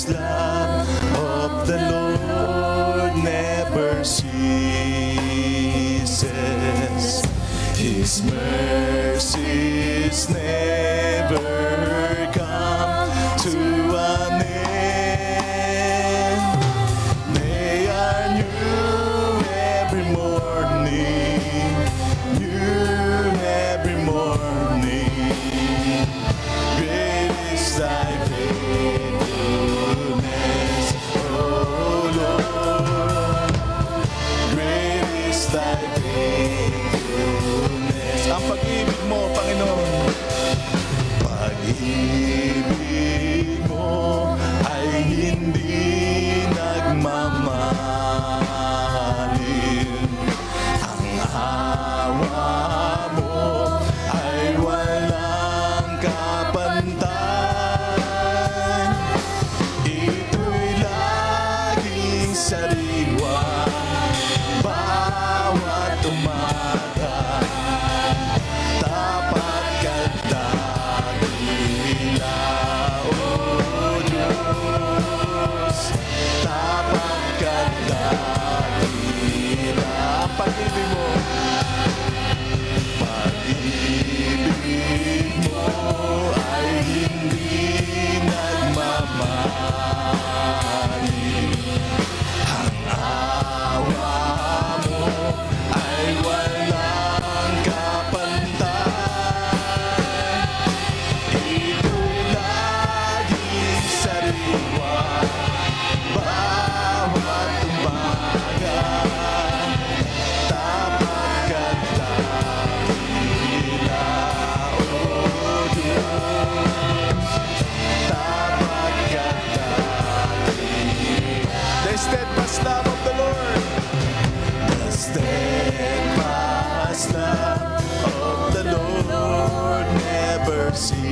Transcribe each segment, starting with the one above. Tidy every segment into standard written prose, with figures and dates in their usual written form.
steadfast love of the Lord never ceases. His mercies never come to an end. They are new every morning, new every morning. Great is thy faithfulness, O Lord. Great is thy faithfulness. Ang pag-ibig mo, Panginoon. Pag-ibig mo ay hindi nagmamahalin. Ang awa mo ay walang kapantay. Ito'y laging sariwa bawat umaga. Tapat ka dakila, O Diyos. Tapat ka dakila. Ang pag-ibig mo, pag-ibig mo ay hindi nagmamahalin. Ang awa mo ay walang kapantay. Ito'y laging sariwa bawat umaga. Tapat ka dakila, O Diyos. Tapat ka dakila. The steadfast love of the Lord. The steadfast love of the Lord never ceases.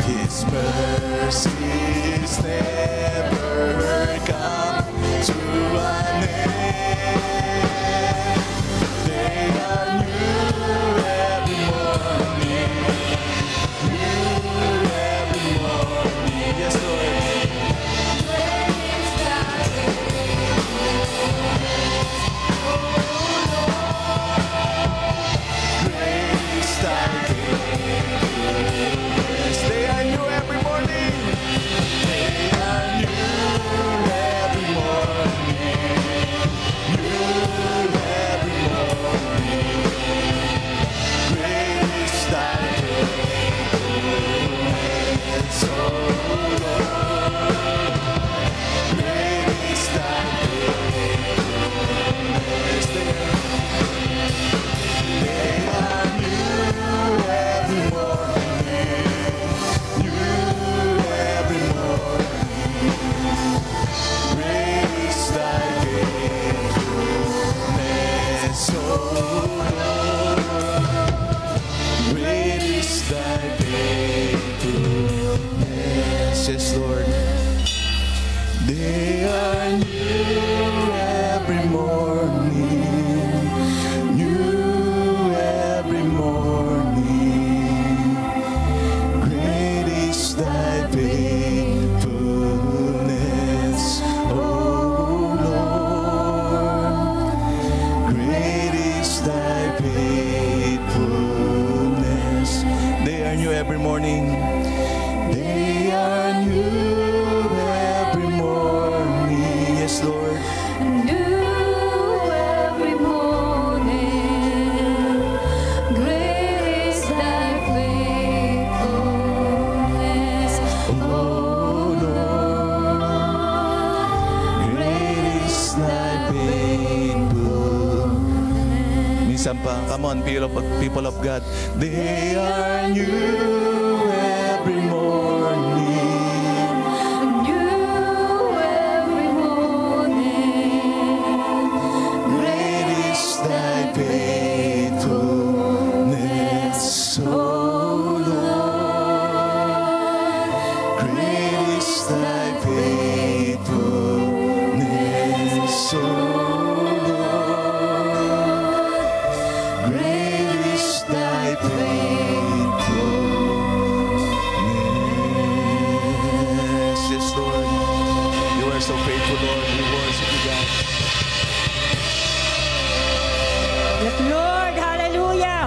His mercies never come to an end. They are new every morning, new every morning. Yes, Lord. Great is thy faithfulness. They are new every morning. They are new every morning. New every morning. Great is thy faithfulness, O Lord. Great is thy faithfulness. They are new every morning, new every morning. Great is thy faithfulness, O Lord. Great is thy faithfulness. Yes, Lord. They are new every morning, new every morning. Great is thy faithfulness, O Lord. Great is thy faithfulness. They are new every morning. They are new every morning. Yes, Lord. New every morning, great is thy faithfulness, O Lord. Great is thy faithfulness. Minsan pa, come on, people of God. They are new every morning. New every morning, Great is thy faithfulness, O Lord. Great is thy faithfulness, O Lord. Great is thy faithfulness. faithful, Lord. We worship you, God. Yes, Lord. Hallelujah.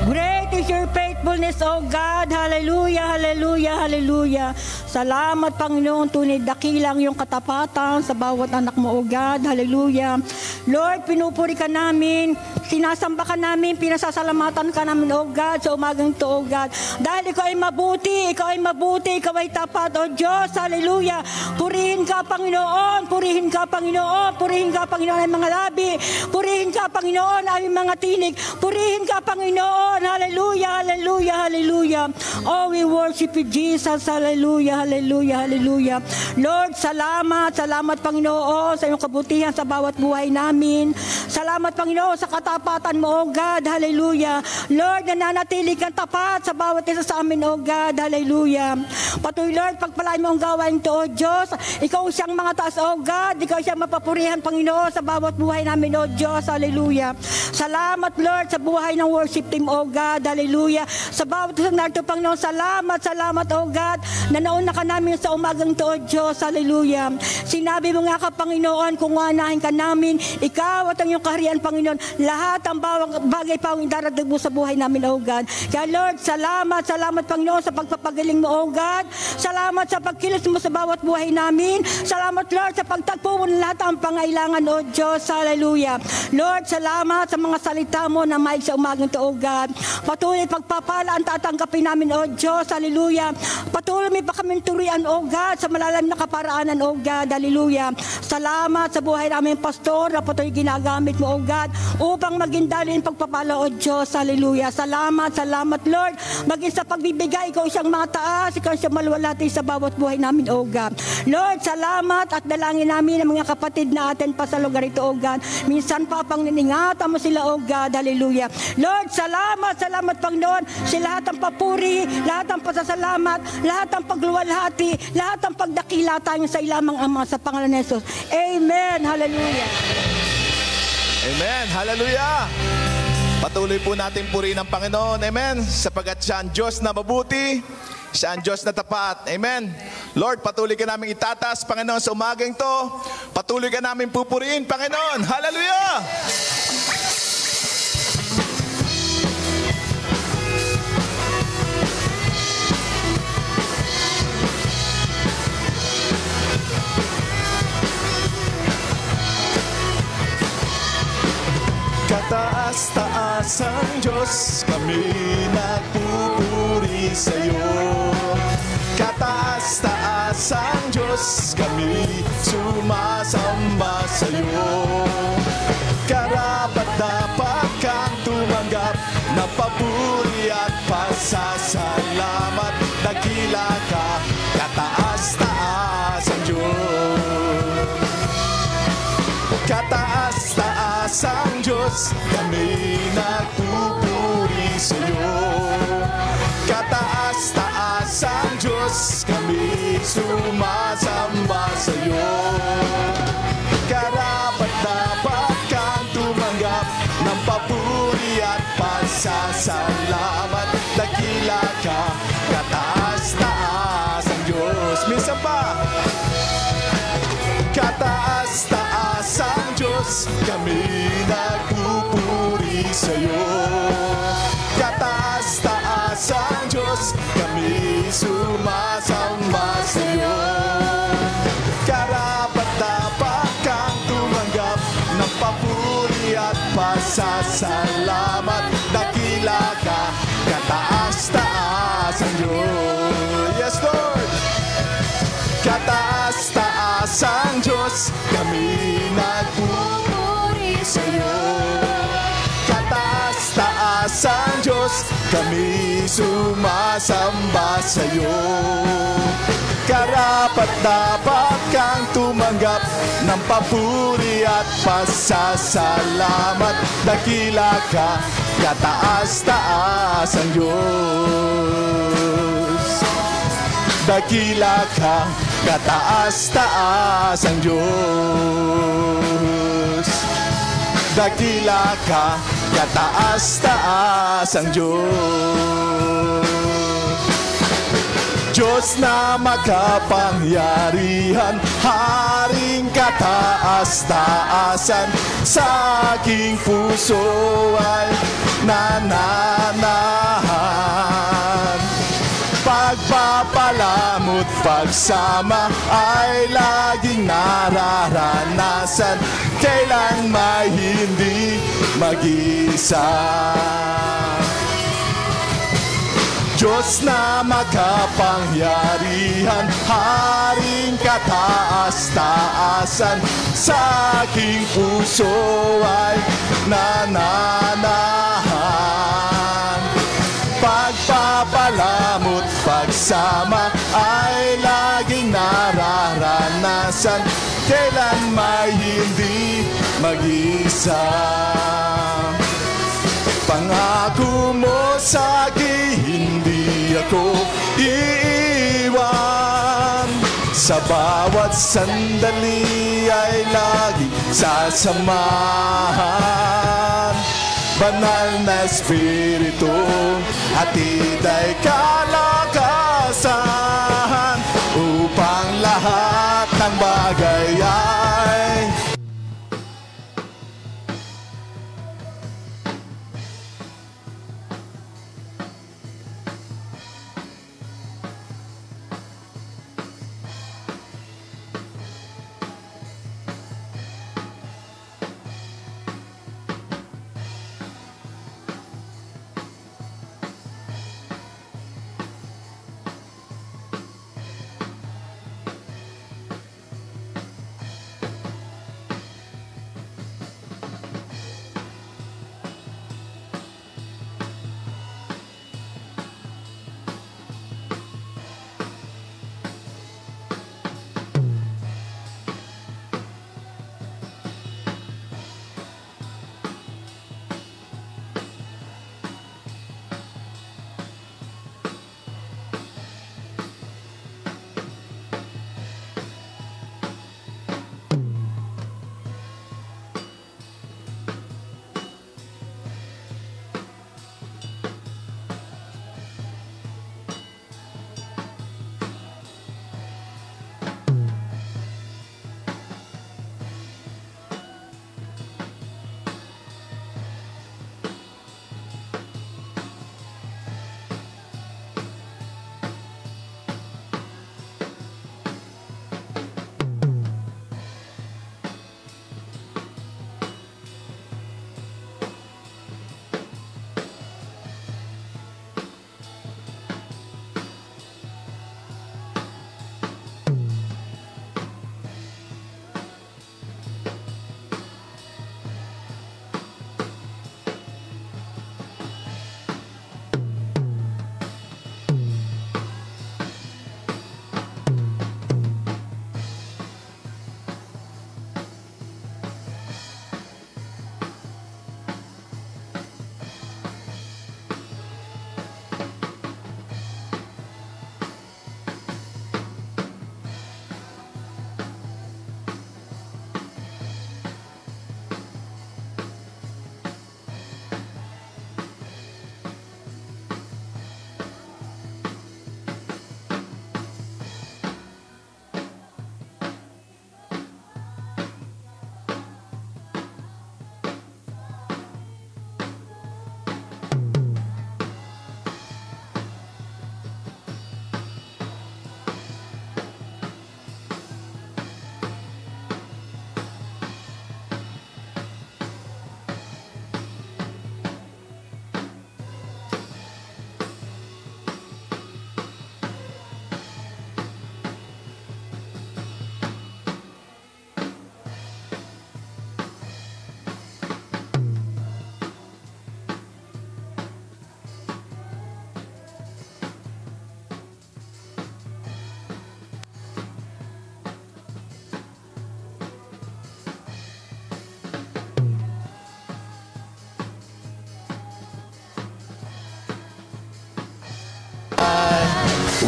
Great is your faithfulness, O God. Hallelujah, hallelujah, hallelujah. Salamat, Panginoon. Tunay dakilang yung katapatan sa bawat anak mo, O God. Hallelujah. Lord, pinupuri ka namin. Sinasamba ka namin. Pinasasalamatan ka namin, O God, sa umagang to, O God. Dahil ikaw ay mabuti. Ikaw ay mabuti. Ikaw ay tapat, O Diyos. Hallelujah. Purihin ka, Panginoon. Purihin ka, Panginoon. Purihin ka, Panginoon, ay mga labi. Purihin ka, Panginoon, ay mga tinig. Purihin ka, Panginoon. Hallelujah, hallelujah, hallelujah. Oh, we worship you, Jesus. Hallelujah, hallelujah, hallelujah. Lord, salamat. Salamat, Panginoon, sa iyong kabutihan sa bawat buhay namin. Salamat, Panginoon, sa katapatan mo, oh God. Hallelujah. Lord, nananatili kang tapat sa bawat isa sa amin, oh God. Hallelujah. Patuloy, Lord, pagpalain mo ang gawain to, oh Diyos. Ikaw siyang mga taas, oh God. Ikaw siyang mapapurihan, Panginoon, sa bawat buhay namin, oh Diyos. Hallelujah. Salamat, Lord, sa buhay ng worship team, oh God. Hallelujah. Sa bawat isang narito, Panginoon, salamat, salamat, oh God. Nanaon na ka namin sa umagang to, oh Diyos. Hallelujah. Sinabi mo nga ka, Panginoon, kung unahin ka namin, ikaw at ang iyong kaharian, Panginoon, lahat ang bawang bagay pa ang idaragdag mo sa buhay namin, oh God. Kaya, Lord, salamat, salamat, Panginoon, sa pagpapagaling mo, oh God. Salamat sa pagkilos mo sa bawat buhay namin. Salamat, Lord, sa pagtagpo mo ng lahat ang pangailangan, oh Diyos. Hallelujah. Lord, salamat sa mga salita mo na maig sa umagang to, oh God. Patuloy pagpapala ang tatanggapin namin, oh Diyos. Hallelujah. Patuloy may pa kami turian, oh God, sa malalim na kaparaanan, oh God. Hallelujah. Salamat sa buhay namin, Pastor, na patuloy ginagamit mo, oh God, upang maging dalhin pagpapala, oh Diyos. Hallelujah. Salamat, salamat, Lord. Maging sa pagbibigay, ikaw siyang mataas, ikaw siyang maluwalhati sa bawat buhay namin, oh God. Lord, salamat at dalangin namin ang mga kapatid natin pa sa lugar ito, oh God. Minsan pa pang niningatan mo sila, oh God. Hallelujah. Lord, salamat, salamat, Panginoon, sa lahat ng papuri, lahat ng pasasalamat, lahat ng pagluwalhati, lahat ng pagdakila tayo sa ilamang Ama sa pangalan ni Jesus. Amen. Hallelujah. Amen. Hallelujah. Patuloy po natin purihin ang Panginoon. Amen. Sapagat siya ang Diyos na mabuti, siya ang Diyos na tapat. Amen. Lord, patuloy ka namin itatas, Panginoon, sa umagang to. Patuloy ka namin pupurihin, Panginoon. Hallelujah. Kataas-taas ang Diyos, kami nagpupuri sa'yo. Kataas-taas ang Diyos, kami sumasamba sa'yo. Karapat-dapat kang tumanggap ng papuri at pasasalamat. Dakila ka, kataas-taas ang Diyos. Kataas-taas ang Diyos, kami nagpupuri sa'yo. Kataas-taas ang Diyos, kami sumasamba sa'yo. Karapat-dapat kang tumanggap ng papuri at pasasalamat. Dakila ka, kataas-taas ang Diyos. Minsan pa. Kataas-taas ang Diyos, kami nagpupuri sa'yo. Kataas-taas ang Diyos, kami sumasamba sa'yo. Karapat-dapat kang tumanggap ng papuri at pasasalamat. Dakila ka, kataas-taas ang Diyos. Yes, Lord! Kataas-taas ang Diyos, kami nagpupuri sa'yo. Kataas-taas ang Diyos, kami sumasamba sa'yo. Karapat-dapat kang tumanggap ng papuri at pasasalamat. Dakila ka, kataas-taas ang Diyos. Dakila ka, kataas-taas ang Diyos. Dakila ka, kataas-taas ang Diyos. Diyos na makapangyarihan, Haring kataas-taasan, sa aking puso ay nananahan. Pagpapalamot, pagsama ay laging nararanasan, kailan may hindi mag-isa. Diyos na makapangyarihan, Haring kataas-taasan, sa aking puso ay nananahan. Pagpapalamot, pagsama ay laging nararanasan, kailan may hindi mag-isa. Pangako mo sa akin, hindi ako iiwan. Sa bawat sandali ay laging sasamahan. Banal na Espiritu, hatid ay kalakasan, upang lahat ng bagay ay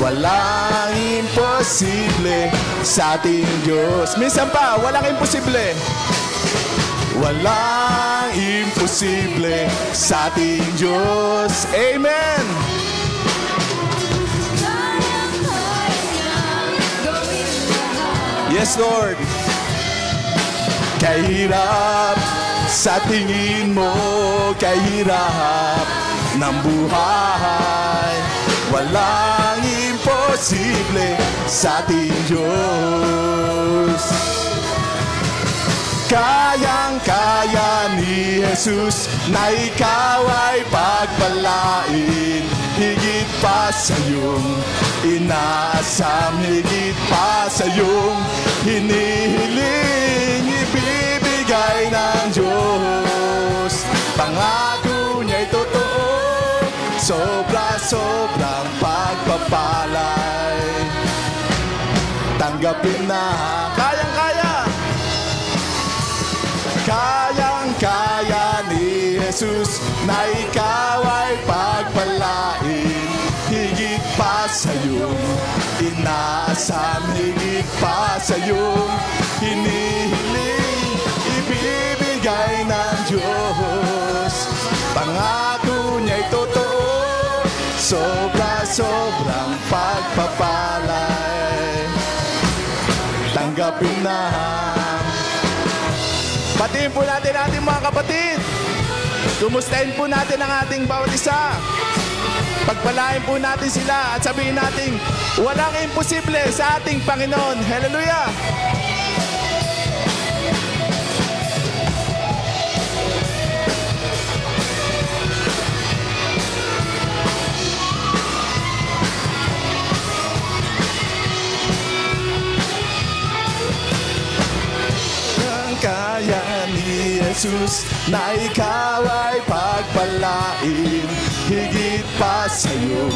walang imposible sa ating Diyos. Minsan pa, walang imposible. Walang imposible sa ating Diyos. Amen! Kayang Yes, Lord. Kahirap sa tingin mo, kahirap ng buhay, walang imposible sa ating Diyos. Kayang-kaya ni Jesus na ikaw ay pagpalain, higit pa sa iyong inaasam, higit pa sa iyong hinihiling, ibibigay ng Diyos. Pangako niya'y totoo, sobra-sobrang pagpapalay. Tanggapin na, kayang-kaya. Kayang-kaya ni Jesus na ikaw ay pagpalain, higit pa sa iyong inaasam, higit pa sa iyong hinihiling, ibibigay ng Diyos. Pangako niya'y totoo, sobra-sobrang pagpapalay. Tanggapin na. Batiin po natin ating mga kapatid. Kumustahin po natin ang ating bawat isa. Pagpalain po natin sila at sabihin natin, walang imposible sa ating Panginoon. Hallelujah! Kaya ni Jesus na ikaw ay pagpalain, higit pa sa iyong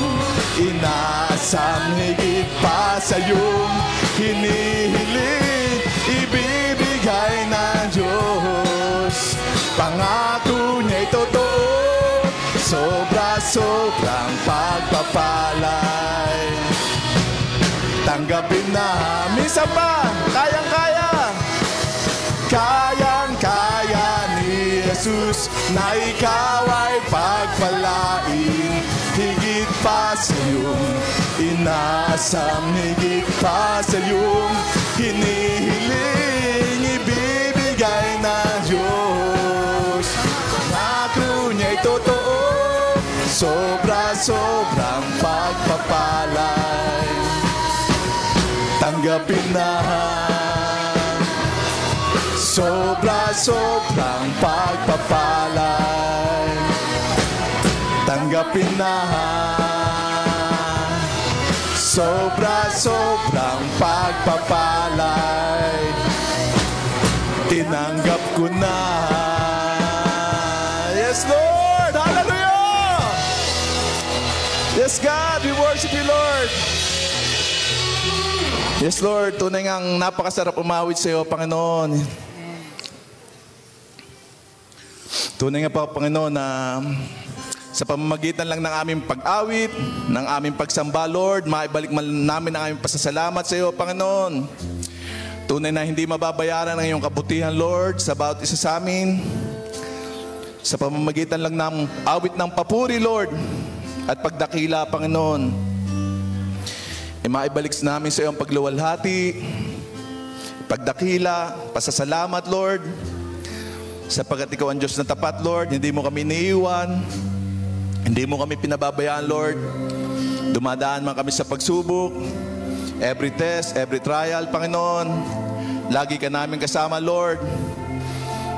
inaasam, higit pa sa iyong hinihiling, ibibigay ng Diyos. Pangako niya'y totoo, sobra-sobrang pagpapalay. Tanggapin na, minsan pa, kayang-kaya. Kayang-kaya ni Jesus na ikaw ay pagpalain, higit pa sa iyong inaasam, higit pa sa iyong hinihiling, ibibigay ng Diyos. Pangako niya'y totoo, sobra-sobrang pagpapalay. Tanggapin na. Sobra-sobrang pagpapalay. Tanggapin na. Sobra-sobrang pagpapalay. Tinanggap ko na. Yes, Lord! Hallelujah! Yes, God, we worship you, Lord. Yes, Lord, tunay ngang napakasarap umawit sa iyo, Panginoon. Tunay nga po, Panginoon, na sa pamamagitan lang ng aming pag-awit, ng aming pagsamba, Lord, maibalik namin ang aming pasasalamat sa iyo, Panginoon. Tunay na hindi mababayaran ang iyong kabutihan, Lord, sa bawat isa sa amin. Sa pamamagitan lang ng awit ng papuri, Lord, at pagdakila, Panginoon, maibalik namin sa iyo ang pagluwalhati, pagdakila, pasasalamat, Lord, sapagkat ikaw ang Diyos na tapat, Lord. Hindi mo kami iniiwan, hindi mo kami pinababayaan, Lord. Dumadaan man kami sa pagsubok, every test, every trial, Panginoon, lagi ka namin kasama, Lord.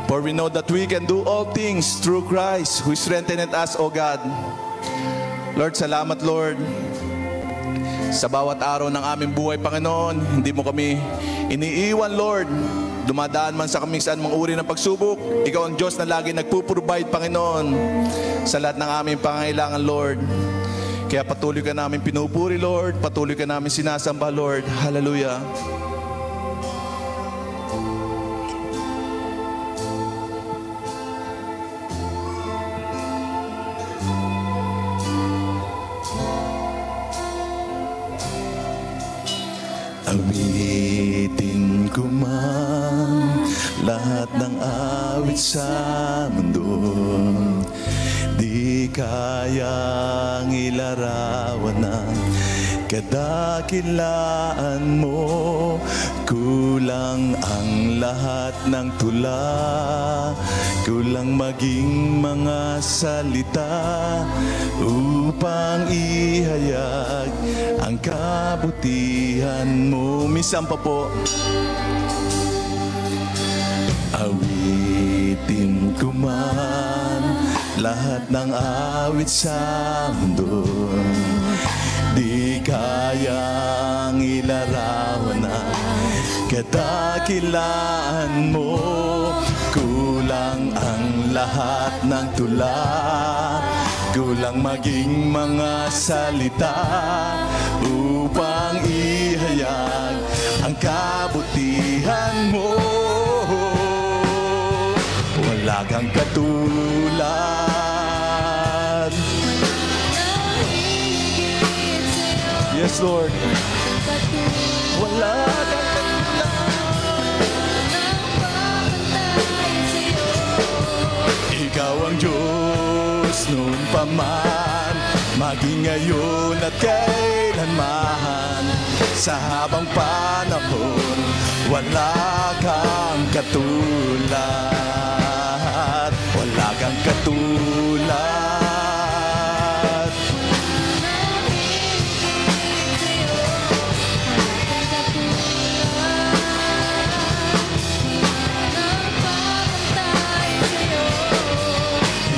For we know that we can do all things through Christ who strengthened us, O God. Lord, salamat, Lord, sa bawat araw ng aming buhay, Panginoon. Hindi mo kami iniiwan, Lord. Dumadaan man sa kaming saan mang uri ng pagsubok, ikaw ang Diyos na lagi nagpuprovide, Panginoon, sa lahat ng aming pangangailangan, Lord. Kaya patuloy ka namin pinupuri, Lord. Patuloy ka namin sinasamba, Lord. Hallelujah. Awitin ko man lahat ng awit sa mundo, di kayang ilarawan ng kadakilaan mo. Kulang ang lahat ng tula, kulang maging mga salita upang ihayag ang kabutihan mo. Minsan pa po, awitin ko man lahat ng awit sa mundo, di kayang ilarawan ang kadakilaan mo. Kulang ang lahat ng tula, kulang maging mga salita upang ihayag ang kabutihan mo. Wala kang katulad. Yes, Lord. Wala kang Ikaw ang Diyos noon pa man, maging ngayon at kailanman. Sa habang panahon, wala kang katulad. Wala kang katulad.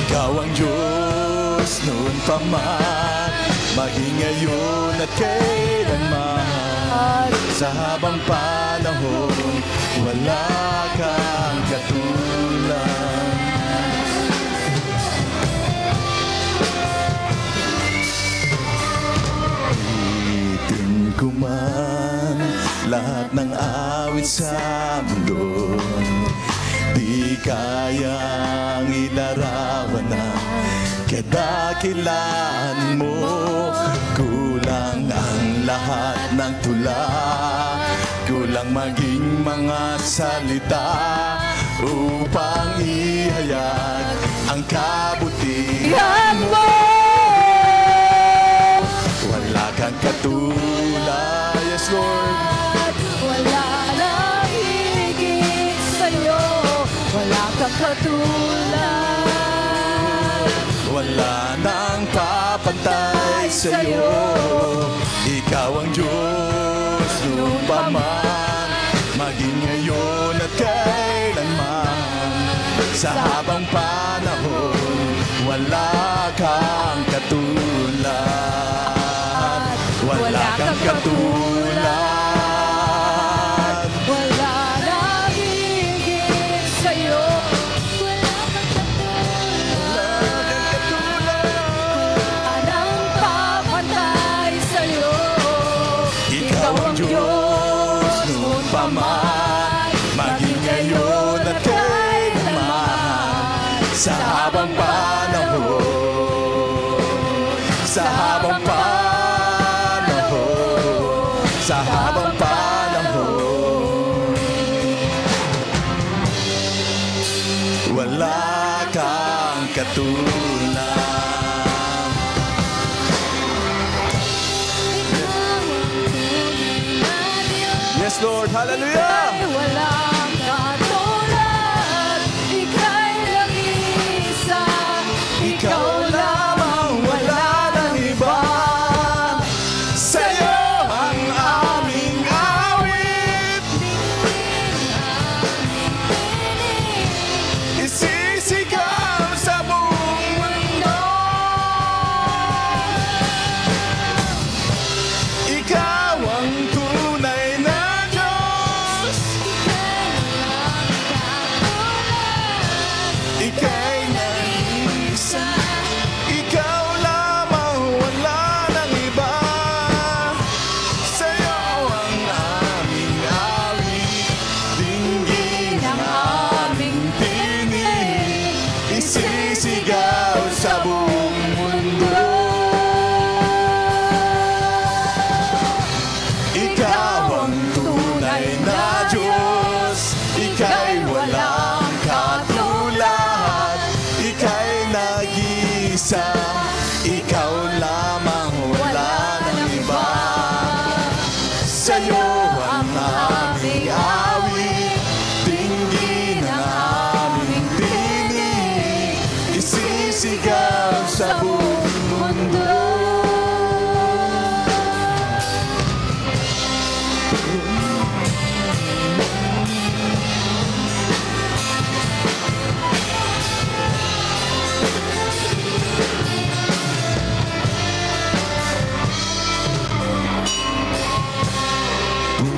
Ikaw ang Diyos noon pa man, maging ngayon at kailanman. Sa habang panahon, wala kang katulad. Itin ko man lahat ng awit sa mundo, di kayang ilarawan ang kadakilaan mo. Kulang ang lahat ng tula, kulang maging mga salita upang ihayag ang kabutihan mo. Wala kang katulad. Yes, Lord. Wala nang higit sa'yo, wala kang katulad. Wala nang papantay sa'yo. Ikaw ang Diyos noon pa man, maging ngayon at kailanman. Sa habang panahon, wala kang katulad. Wala kang katulad. Wala nang higit sa'yo, wala kang katulad. Anong papantay sa'yo? Ikaw ang Diyos noon pa man, maging ngayon at kailanman. Sa habang panahon, sa habang panahon, sa habang panahon, wala kang katulad. Yes, Lord. Hallelujah. Ay walang katulad, ika'y lang-isa, Ikaw lamang, wala nang iba. Sa'yo ang aming awit, isisigaw sa buong mundo. Ikaw ang tunay na Diyos. sa'yo ang aming awit, dinggin ang aming tinig, isisigaw sa buong mundo.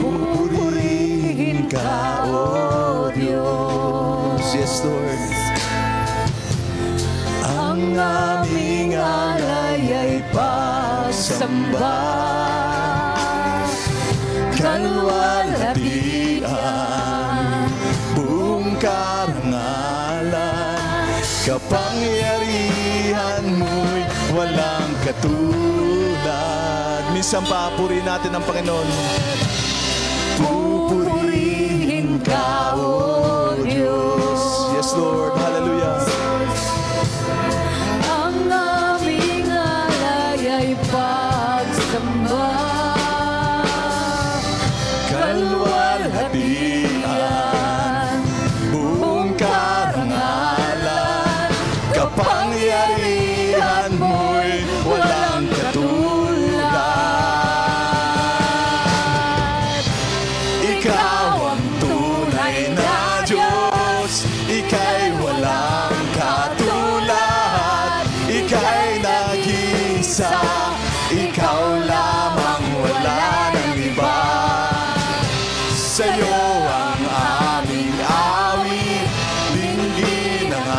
Pupurihin ka, O Diyos. Yes, Lord. Ang aming alay ay pasamba, kalwalhatian, buong karangalan, kapangyarihan mo'y walang katulad. Minsan papuri natin ang Panginoon. Pupurihin ka, O Diyos. Yes, Lord. Hallelujah. Ang aming alay ay pagsamba, kalwalhatian, buong karangalan, kapangyarihan mo'y walang katulad. Ikaw ang tunay na Diyos, ika'y walang katulad, ika'y nag-iisa, ikaw lamang, wala nang iba. Sa'yo ang aming awit, dinggin ang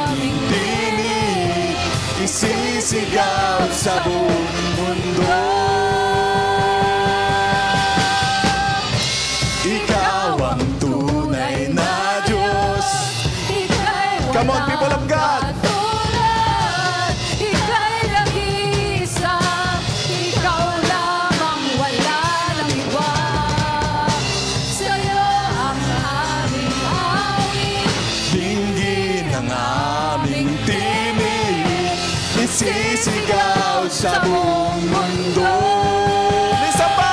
aming tinig, isisigaw sa buong mundo. Ikaw ang tunay na Diyos. ika'y Come on, people of God. katulad, ika'y nag-iisa, ikaw lamang, wala nang iba. Sa'yo ang aming awit, Dinggin ang aming tinig, isisigaw sa buong mundo. Isa pa!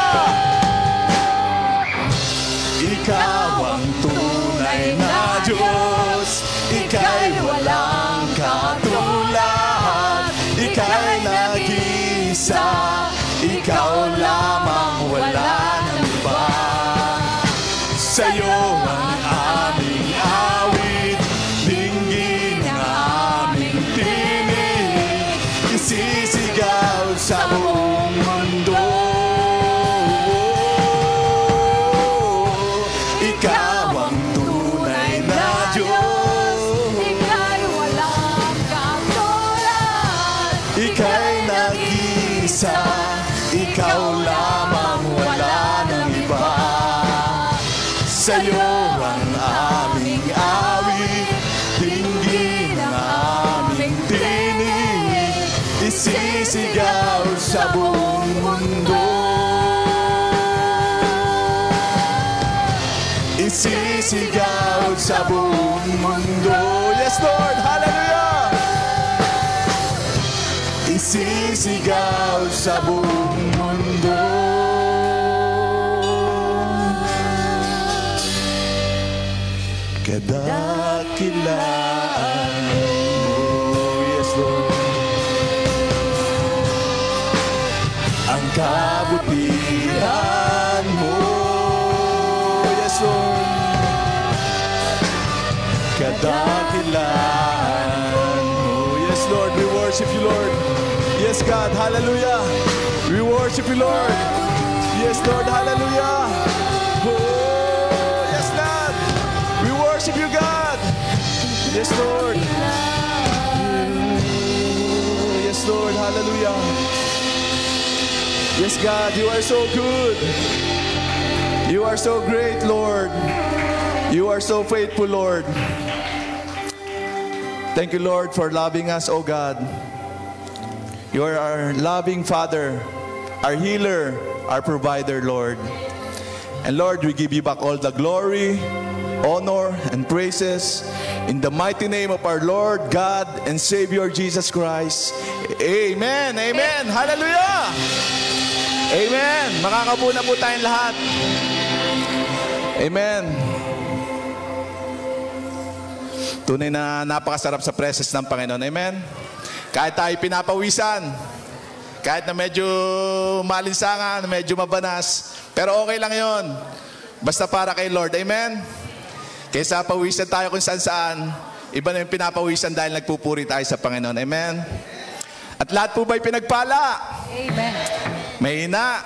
Ikaw ang tunay na Diyos, ika'y walang katulad, ika'y nag-iisa, ikaw lamang, wala nang iba. Sa'yo ang aming awit, dinggin ang aming tinig, isisigaw sa buong mundo. Ikaw ang tunay na Diyos, ika'y walang katulad, ika'y nag-iisa, ikaw lamang, wala nang iba. Sa'yo ang aming awit, dinggin ang aming tinig, isisigaw sa buong mundo. Isisigaw sa buong mundo. Yes, Lord. Hallelujah. Isisigaw sa buong mundo. Kadakilaan mo. Yes, Lord. Ang kabutihan mo. Yes, Lord. Kadakilaan mo. Yes, Lord, we worship you, Lord. Yes, God, hallelujah. We worship you, Lord. Yes, Lord, hallelujah. Oh, yes, Lord. We worship you, God. Yes, Lord. Yes, Lord, hallelujah. Yes, God, you are so good. You are so great, Lord. You are so faithful, Lord. Thank you, Lord, for loving us, oh God. You are our loving Father, our healer, our provider, Lord. And Lord, we give you back all the glory, honor, and praises in the mighty name of our Lord, God, and Savior, Jesus Christ. Amen. Amen. Hallelujah. Amen. Makakabuo na po tayong lahat. Amen. Tunay na napakasarap sa presence ng Panginoon. Amen. Kahit tayo pinapawisan, kahit na medyo malinsangan, medyo mabanas, pero okay lang yon. Basta para kay Lord. Amen. Kaysa pawisan tayo kung saan-saan, iba na yung pinapawisan dahil nagpupuri tayo sa Panginoon. Amen. At lahat po ba'y pinagpala? Amen. Mahina.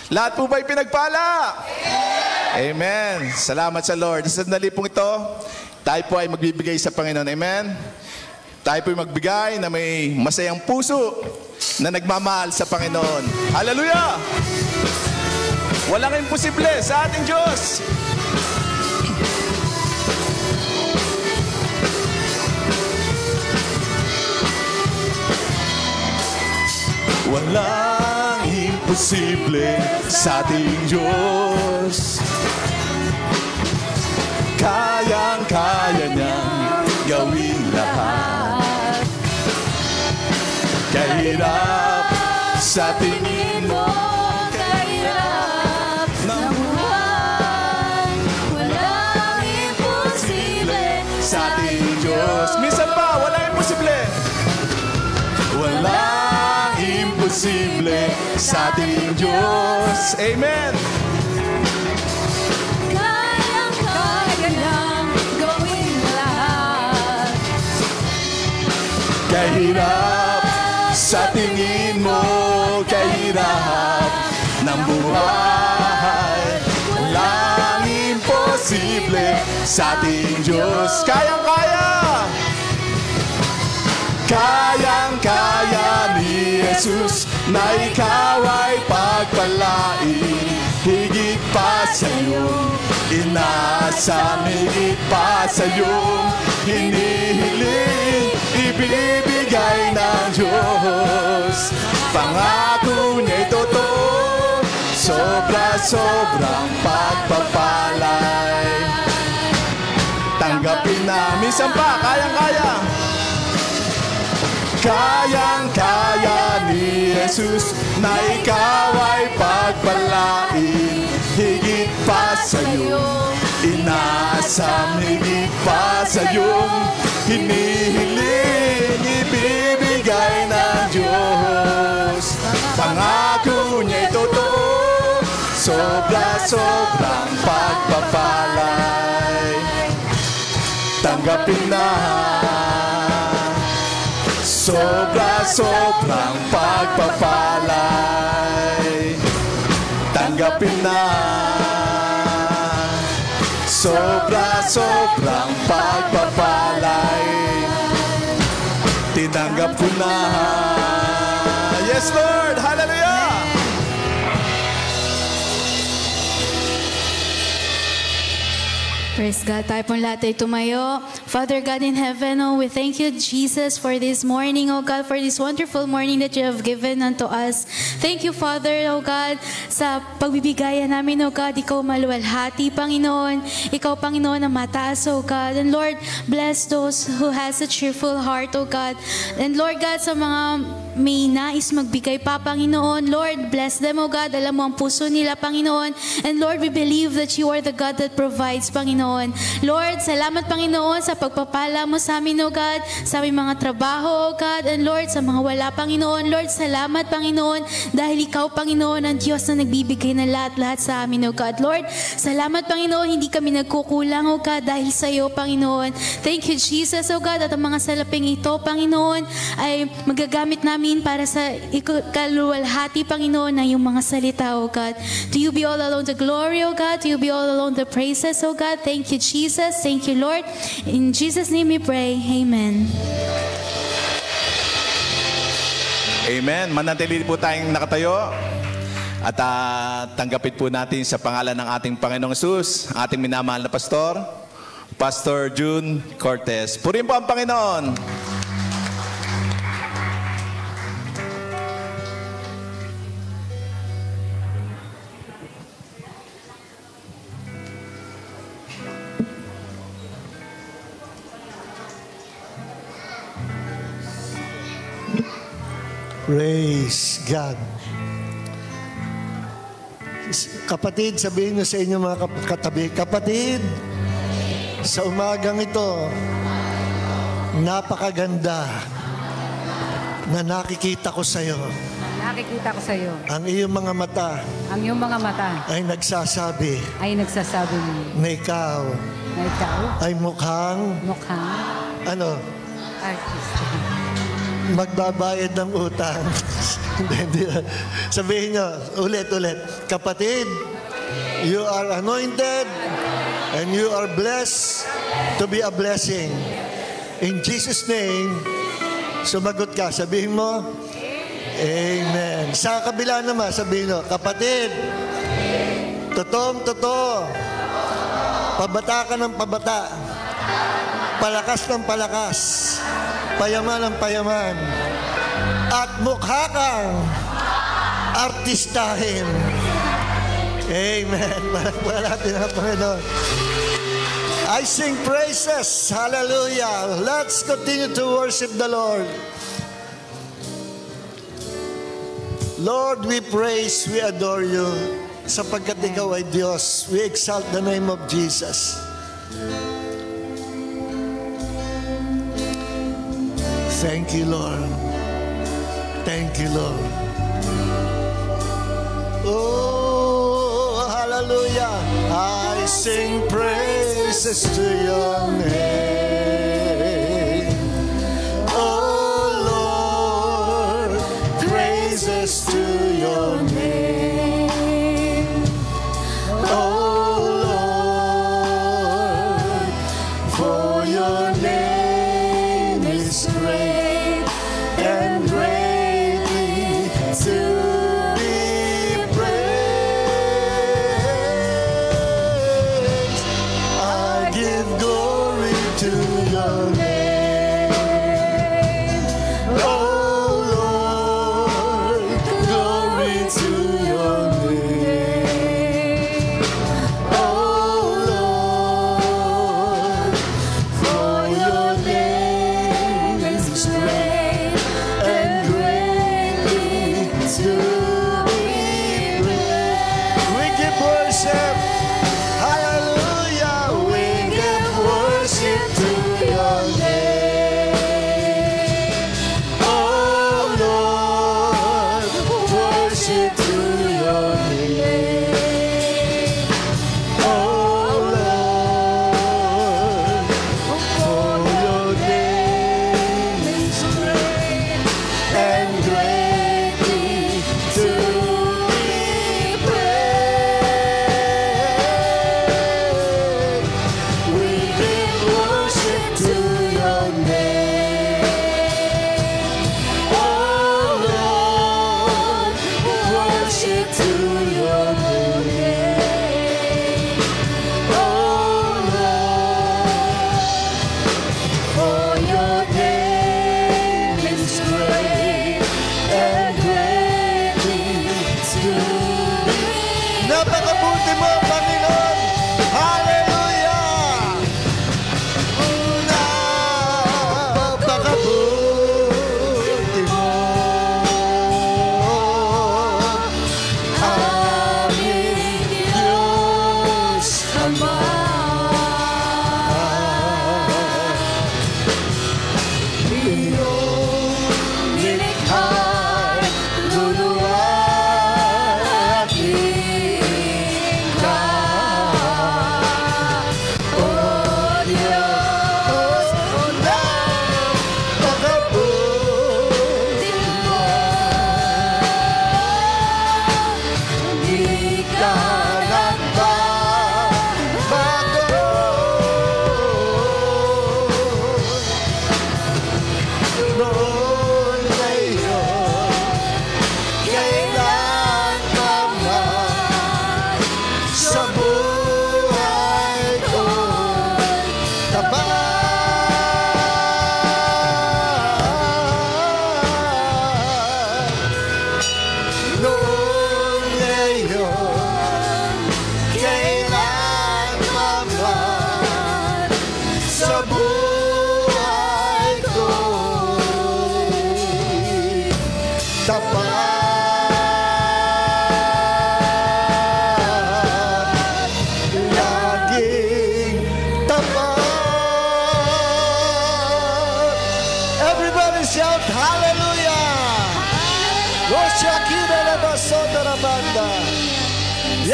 Lahat po ba'y pinagpala? Amen. Salamat sa Lord. Sa sandali pong ito, tayo po ay magbibigay sa Panginoon. Amen. Tayo po ay magbigay na may masayang puso na nagmamahal sa Panginoon. Hallelujah! Walang imposible sa ating Diyos. Walang imposible sa ating Diyos. Kayang-kaya niyang gawin lahat. Kahirap sa tingin mo, Kahirap ng buhay, walang imposible sa ating Diyos. Minsan pa, walang imposible. Walang imposible sa ating Diyos. Amen. Kayang-kaya niyang gawin lahat. Kahirap sa tingin mo, kahirap ng buhay, walang imposible sa ating Diyos. Kayang-kaya! Kayang-kaya ni Jesus na ikaw ay pagpalain. Higit pa sa'yo, inaasam, higit pa sa'yo, hinihiling, ibibigay ng Diyos. Pangako niya'y totoo, sobra-sobrang pagpapalay. Tanggapin na, minsan pa, kayang-kaya. Kayang-kaya ni Jesus na ikaw ay pagpalain. Higit pa sa'yo, inaasam, higit pa sa'yo, hinihiling, ibibigay ng Diyos. Pangako niya'y totoo, sobra-sobrang pagpapalay. Tanggapin na, sobra-sobrang pagpapalay. Tanggapin na, sobra-sobrang pagpapalay. Tinanggap ko na. Yes, Lord! Hallelujah! Praise God. Tayo pong lahat ay tumayo. Father God in heaven, oh, we thank you, Jesus, for this morning, oh God, for this wonderful morning that you have given unto us. Thank you, Father, oh God, sa pagbibigayan namin, oh God. Ikaw maluwalhati, Panginoon. Ikaw, Panginoon, ang mataas, oh God. And Lord, bless those who has a cheerful heart, oh God. And Lord God, sa mga may nais magbigay pa, Panginoon, Lord, bless them, oh God. Alam mo ang puso nila, Panginoon. And Lord, we believe that you are the God that provides, Panginoon. Lord, salamat, Panginoon, sa pagpapala mo sa amin, oh God, sa aming mga trabaho, oh God. And Lord, sa mga wala, Panginoon, Lord, salamat, Panginoon, dahil ikaw, Panginoon, ang Diyos na nagbibigay ng lahat-lahat sa amin, oh God. Lord, salamat, Panginoon, hindi kami nagkukulang, oh God, dahil sa iyo, Panginoon. Thank you, Jesus, oh God, at ang mga salaping ito, Panginoon, ay magagamit namin para sa kaluwalhati, Panginoon, na yung mga salita, oh God. To you be all alone the glory, oh God. To you be all alone the praises, oh God. Thank you, Jesus. Thank you, Lord. In Jesus' name we pray. Amen. Amen. Manatili po tayong nakatayo. At tanggapin po natin sa pangalan ng ating Panginoong Hesus, ating minamahal na pastor, Pastor June Cortez. Purihin po ang Panginoon. Praise God. Kapatid, sabihin nyo sa inyo mga katabi, kapatid, sa umagang ito, napakaganda na nakikita ko sa iyo. Nakikita ko sa iyo. Ang iyong mga mata Ang iyong mga mata ay nagsasabi ay nagsasabi mo na ikaw na ikaw ay mukhang mukhang artist. magbabayad ng utang. Hindi. Sabihin nyo, ulit. Kapatid, you are anointed and you are blessed to be a blessing. In Jesus' name, sumagot ka. Sabihin mo, Amen. Sa kabila naman, sabihin mo, kapatid, totoong-totoo, pabata ka ng pabata, palakas ng palakas, payaman ng payaman, at mukha kang artistahin. Amen. Palakpakan natin ang Panginoon. I sing praises. Hallelujah. Let's continue to worship the Lord. Lord, we praise, we adore you. Sapagkat ikaw ay Diyos, we exalt the name of Jesus. Thank you, Lord. Thank you, Lord. Oh, hallelujah. I sing praises to your name. Oh, Lord, praises to your name. Oh, Lord, for your name is great and greatly to be praised. I give glory to your name. Oh Lord, glory to your name. Oh Lord, for your name is great and greatly to be praised. We give worship. Hallelujah. We give worship to your name.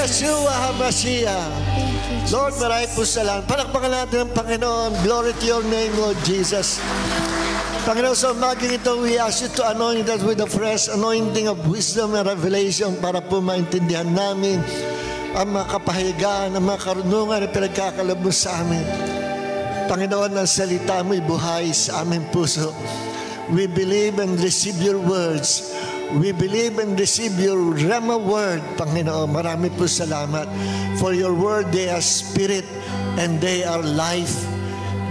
Yeshua HaMashiach. Lord, maraming po salamat. Palakpakan natin ang Panginoon. Glory to your name, Lord Jesus. Panginoon, sa umaging ito, we ask you to anoint us with a fresh anointing of wisdom and revelation para po maintindihan namin ang mga kapahigaan, ang mga karunungan na pinagkakalab mo sa amin. Panginoon, ang salita mo'y buhay sa aming puso. We believe and receive your words. We believe and receive your Rhema word, Panginoon. Marami po salamat. For your word, they are spirit and they are life.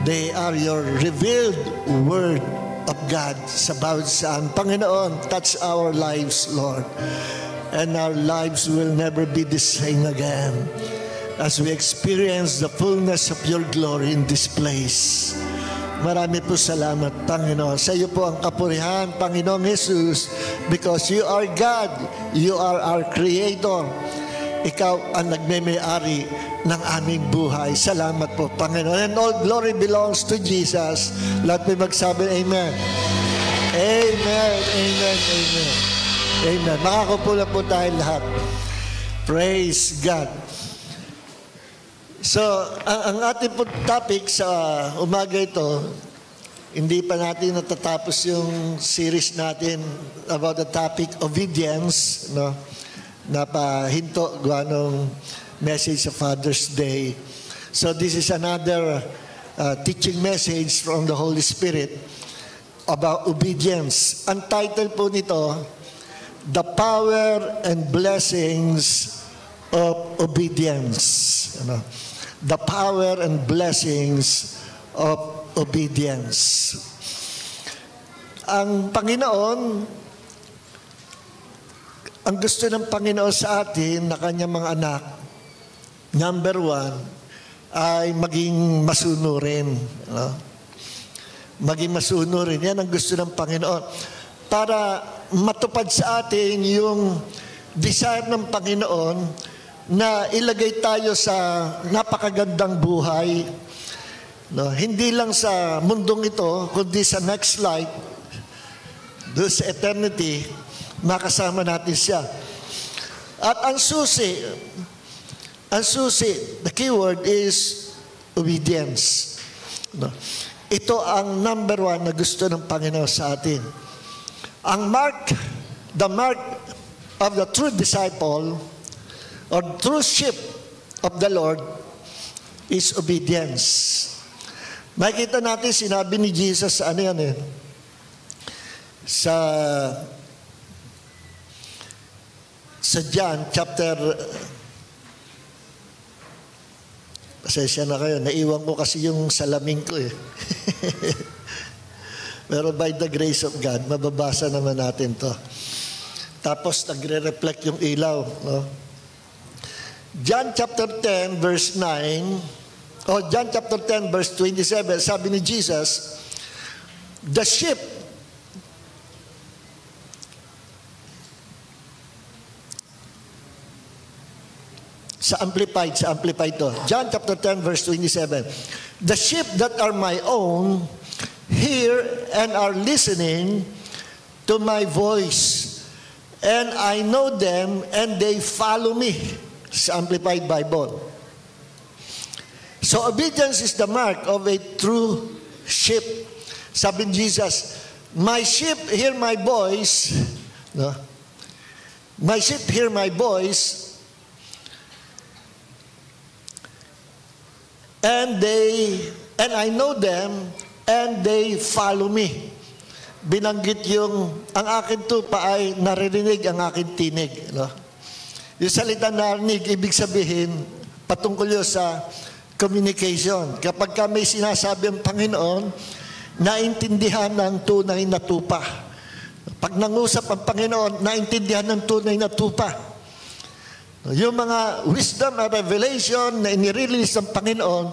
They are your revealed word of God sa bawat saan. Panginoon, touch our lives, Lord. And our lives will never be the same again as we experience the fullness of your glory in this place. Marami po salamat, Panginoon. Sa iyo po ang kapurihan, Panginoong Jesus, because you are God, you are our Creator. Ikaw ang nagmemay-ari ng aming buhay. Salamat po, Panginoon. And all glory belongs to Jesus. Lahat may magsabi, Amen. Amen, amen, amen. Amen. Makakupo na po tayo lahat. Praise God. So, ang ating po topic sa umaga ito, hindi pa natin natatapos yung series natin about the topic obedience, no? Napahinto gawa nung message sa Father's Day. So, this is another teaching message from the Holy Spirit about obedience. Ang title po nito, The Power and Blessings of Obedience. Ano? The power and blessings of obedience. Ang Panginoon, ang gusto ng Panginoon sa atin na kanyang mga anak, number one, ay maging masunurin. No? Maging masunurin. Yan ang gusto ng Panginoon. Para matupad sa atin yung desire ng Panginoon na ilagay tayo sa napakagandang buhay, no? Hindi lang sa mundong ito, kundi sa next life, doon sa eternity, makasama natin siya. At ang susi, the keyword is obedience. No? Ito ang number one na gusto ng Panginoon sa atin. The mark of the true disciple or true sheep of the Lord is obedience. Makikita natin, sinabi ni Jesus sa ano yan eh, sa John chapter, pasensya na kayo, naiwan ko kasi yung salamin ko eh. Pero by the grace of God, mababasa naman natin to. Tapos nagre-reflect yung ilaw, no? John chapter 10 verse 9, John chapter 10 verse 27, sabi ni Jesus, the sheep sa amplified to. John chapter 10 verse 27, the sheep that are my own hear and are listening to my voice, and I know them and they follow me. Sa Amplified Bible. So obedience is the mark of a true sheep. Sabi ni Jesus, my sheep hear my voice. No? My sheep hear my voice, and I know them and they follow me. Binanggit yung ang akin tupa ay naririnig ang akin tinig, no? Yung salita narinig, ibig sabihin, patungkol yun sa communication. Kapag ka may sinasabi ang Panginoon, naintindihan ng tunay na tupa. Pag nangusap ang Panginoon, naintindihan ng tunay na tupa. Yung mga wisdom and revelation na inirelease ng Panginoon,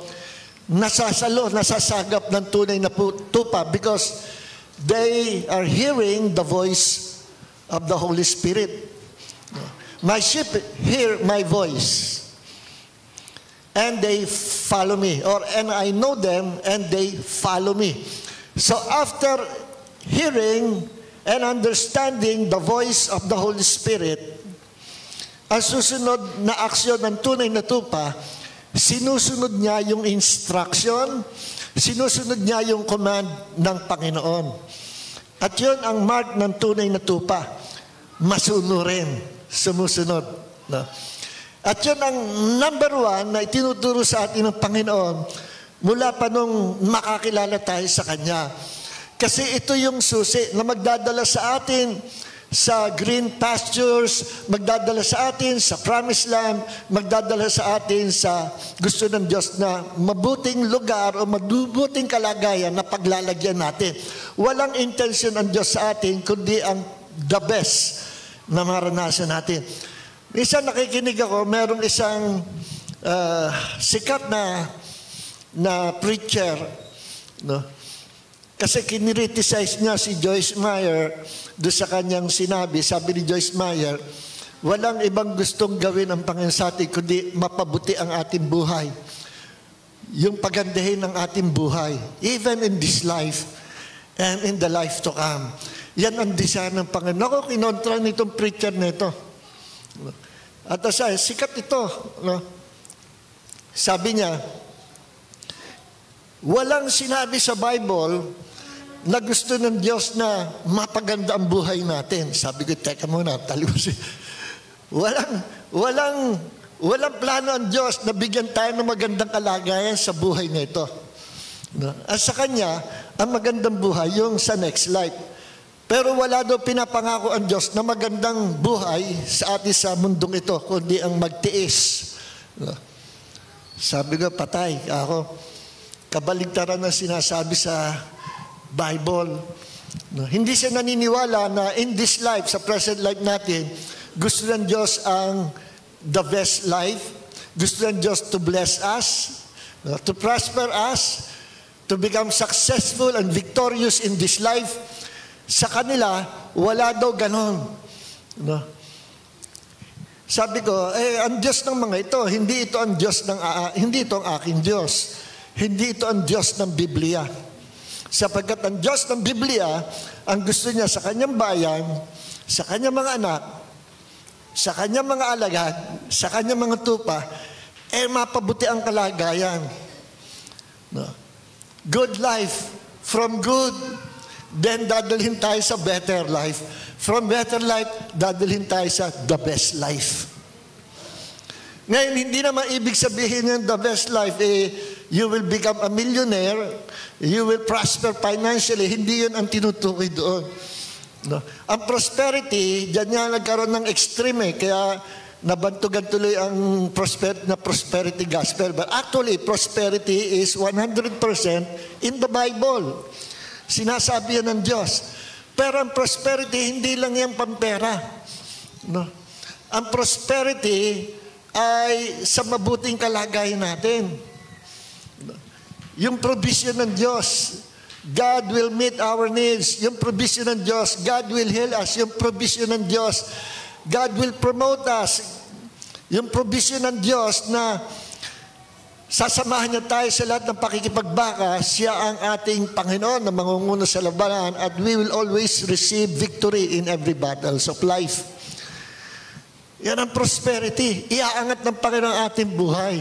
nasasagap ng tunay na tupa because they are hearing the voice of the Holy Spirit. My sheep hear my voice, and they follow me. And I know them, and they follow me. So after hearing and understanding the voice of the Holy Spirit, ang susunod na aksyon ng tunay na tupa, sinusunod niya yung instruction, sinusunod niya yung command ng Panginoon. At yun ang mark ng tunay na tupa. Masunurin, sumusunod. No? At yun ang number one na itinuturo sa atin ng Panginoon mula pa nung makakilala tayo sa Kanya. Kasi ito yung susi na magdadala sa atin sa green pastures, magdadala sa atin sa promised land, magdadala sa atin sa gusto ng Diyos na mabuting lugar o mabuting kalagayan na paglalagyan natin. Walang intention ang Diyos sa atin, kundi ang the best na maranasan natin. Minsan nakikinig ako, merong isang sikat na preacher, no? Kasi kinriticize niya si Joyce Meyer doon sa kanyang sinabi. Sabi ni Joyce Meyer, walang ibang gustong gawin ang Panginoon sa atin kundi mapabuti ang ating buhay. Yung pagandahin ng ating buhay, even in this life and in the life to come. Yan ang design ng Panginoon. Ako, kinontra nitong preacher nito. At sikat ito. No? Sabi niya, walang sinabi sa Bible na gusto ng Diyos na mapaganda ang buhay natin. Sabi ko, teka muna, talibusin. Walang plano ang Diyos na bigyan tayo ng magandang kalagayan sa buhay na ito. No? At sa Kanya, ang magandang buhay, yung sa next life. Pero wala daw pinapangako ang Diyos na magandang buhay sa atin sa mundong ito, kundi ang magtiis. No? Sabi ko, patay ako. Kabaligtaran na sinasabi sa Bible. No, hindi siya naniniwala na in this life, sa present life natin, gusto ng Diyos ang the best life. Gusto ng Diyos to bless us, no, to prosper us, to become successful and victorious in this life. Sa kanila, wala daw ganon. No? Sabi ko, ang Diyos ng mga ito, hindi ito ang Diyos hindi ito ang aking Diyos. Hindi ito ang Diyos ng Biblia. Sapagkat ang Diyos ng Biblia, ang gusto niya sa kanyang bayan, sa kanyang mga anak, sa kanyang mga alagad, sa kanyang mga tupa, mapabuti ang kalagayan. No? Good life. From good, then dadalhin tayo sa better life. From better life, dadalhin tayo sa the best life. Ngayon, hindi naman ibig sabihin ng the best life, you will become a millionaire, you will prosper financially. Hindi yun ang tinutukoy doon. No? Ang prosperity, dyan nga nagkaroon ng extreme kaya nabantugan tuloy ang prosperity gospel. But actually, prosperity is 100% in the Bible. Sinasabi yan ng Diyos. Pero ang prosperity, hindi lang yan pampera. No? Ang prosperity ay sa mabuting kalagayan natin. Yung provision ng Diyos, God will meet our needs. Yung provision ng Diyos, God will heal us. Yung provision ng Diyos, God will promote us. Yung provision ng Diyos na sasamahan niya tayo sa lahat ng pakikipagbaka, siya ang ating Panginoon na mangunguna sa labanan at we will always receive victory in every battles of life. Yan ang prosperity. Iaangat ng Panginoon ang ating buhay.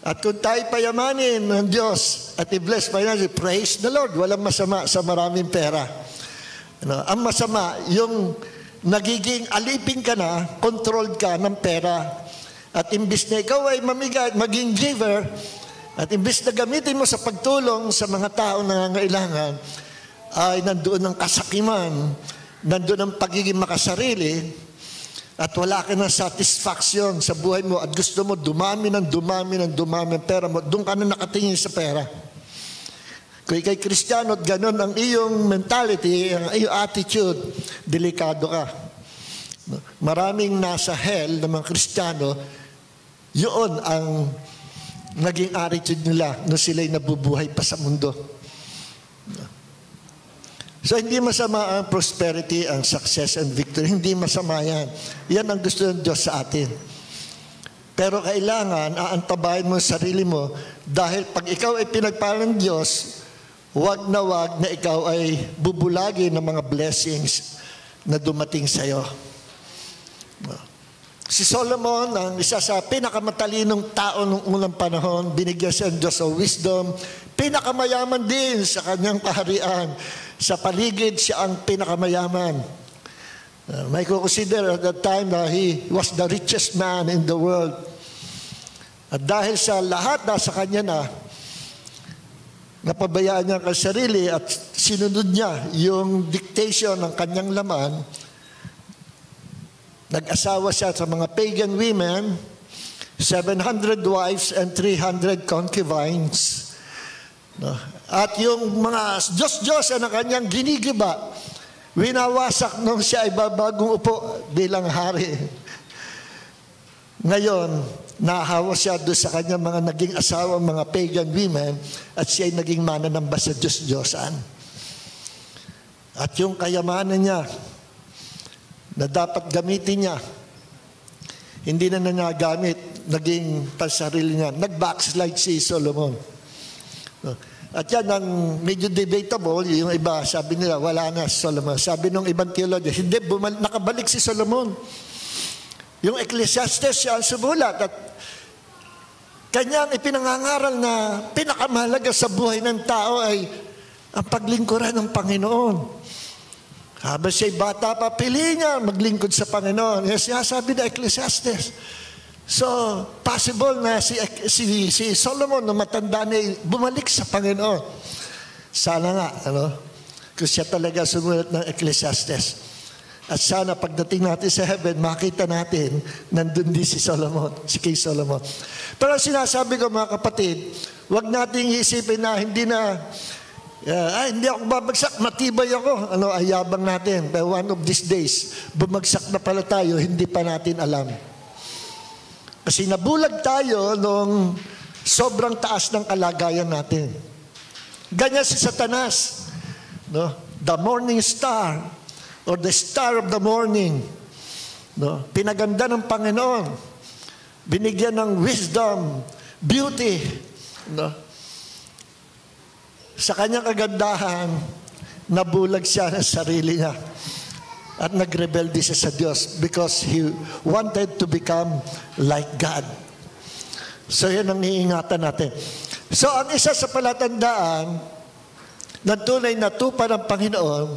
At kung tayo payamanin ng Diyos at i-bless financially, praise the Lord. Walang masama sa maraming pera. Ang masama, yung nagiging alipin ka na, controlled ka ng pera. At imbis na ikaw ay mamigay, maging giver, at imbis na gamitin mo sa pagtulong sa mga tao na nangangailangan, ay nandoon ang kasakiman, nandoon ang pagiging makasarili, at wala ka ng satisfaction sa buhay mo at gusto mo dumami ng pera mo, doon ka na nakatingin sa pera. Kung ikay Kristiyano at ganun ang iyong mentality, ang iyong attitude, delikado ka. Maraming nasa hell ng mga Kristiyano, yun ang naging attitude nila nung sila'y nabubuhay pa sa mundo. So, hindi masama ang prosperity, ang success and victory. Hindi masama yan. Yan ang gusto ng Diyos sa atin. Pero kailangan, aantabahin mo sa sarili mo dahil pag ikaw ay pinagpala ng Diyos, wag na ikaw ay bubulagi ng mga blessings na dumating sa iyo. Si Solomon, ang isa sa pinakamatalinong tao noong unang panahon, binigyan siya ng Diyos of wisdom, pinakamayaman din sa kanyang kaharian. Sa paligid, siya ang pinakamayaman. May consider at that time na he was the richest man in the world. At dahil sa lahat nasa kanya na, napabayaan niya ang sarili at sinunod niya yung dictation ng kanyang laman, nag-asawa siya sa mga pagan women, 700 wives and 300 concubines. At yung mga Diyos-Diyos na kanyang ginigiba, winawasak nung siya ay bagong upo bilang hari. Ngayon, nahawa siya doon sa kanyang mga naging asawa, mga pagan women, at siya ay naging mananamba sa Diyos-Diyosan. At yung kayamanan niya, na dapat gamitin niya, hindi na nagagamit, naging pansarili niya. Nag-backslide si Solomon. At yan ang medyo debatable, yung iba, sabi nila, wala na si Solomon. Sabi nung ibang theologian, hindi, nakabalik si Solomon. Yung Ecclesiastes siya ang sumulat at kanyang ipinangangaral na pinakamahalaga sa buhay ng tao ay ang paglingkuran ng Panginoon. Habang siya'y bata pa, pili niya maglingkod sa Panginoon. Yes, sabi na Ecclesiastes. So, possible na si Solomon na matanda na bumalik sa Panginoon. Sana nga, kung siya talaga sumulat ng Ecclesiastes. At sana pagdating natin sa heaven, makita natin, nandun din si Solomon, si King Solomon. Pero sinasabi ko mga kapatid, huwag nating isipin na hindi ako babagsak, matibay ako. Ayabang natin. But one of these days, bumagsak na pala tayo, hindi pa natin alam. Kasi nabulag tayo nung sobrang taas ng kalagayan natin. Ganyan si Satanas. The morning star, or the star of the morning. Pinaganda ng Panginoon. Binigyan ng wisdom, beauty. Sa kanyang kagandahan, nabulag siya ng sarili niya. At nagrebelde siya sa Diyos because he wanted to become like God. So yan ang iingatan natin. So ang isa sa palatandaan ng tunay na tupa ng Panginoon,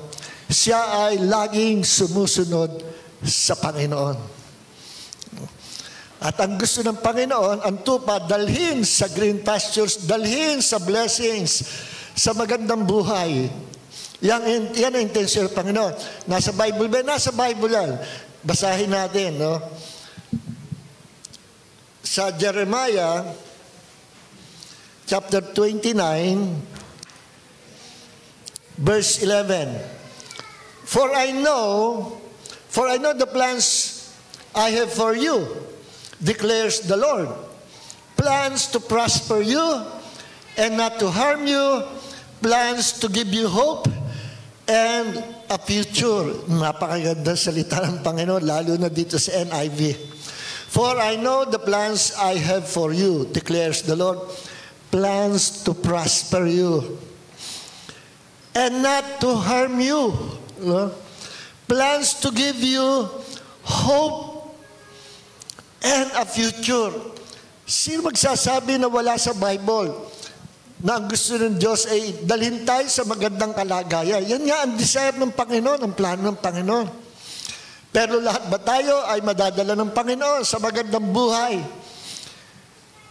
siya ay laging sumusunod sa Panginoon. At ang gusto ng Panginoon, ang tupa, dalhin sa green pastures, dalhin sa blessings, sa magandang buhay. Yan ang intensyon ng Panginoon. Nasa Bible ba? Nasa Bible yan. Basahin natin, Sa Jeremiah, chapter 29, verse 11. For I know the plans I have for you, declares the Lord. Plans to prosper you and not to harm you, plans to give you hope and a future. Napakaganda salita ng Panginoon, lalo na dito sa NIV. For I know the plans I have for you, declares the Lord. Plans to prosper you and not to harm you. Plans to give you hope and a future. Sino magsasabi na wala sa Bible na ang gusto ng Diyos ay dalhin tayo sa magandang kalagayan? Yan nga ang desire ng Panginoon, ang plano ng Panginoon. Pero lahat ba tayo ay madadala ng Panginoon sa magandang buhay?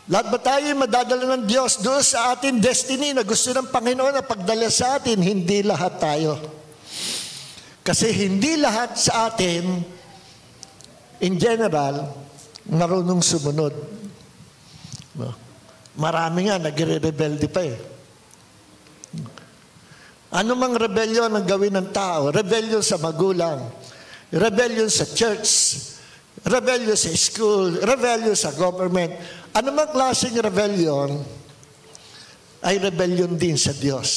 Lahat ba tayo ay madadala ng Diyos doon sa ating destiny na gusto ng Panginoon na pagdala sa atin? Hindi lahat tayo. Kasi hindi lahat sa atin, in general, marunong sumunod. Marami nga, nagre-rebelde pa eh. Ano mang rebellion ang gawin ng tao? Rebellion sa magulang, rebellion sa church, rebellion sa school, rebellion sa government. Ano mang klaseng rebellion ay rebellion din sa Diyos.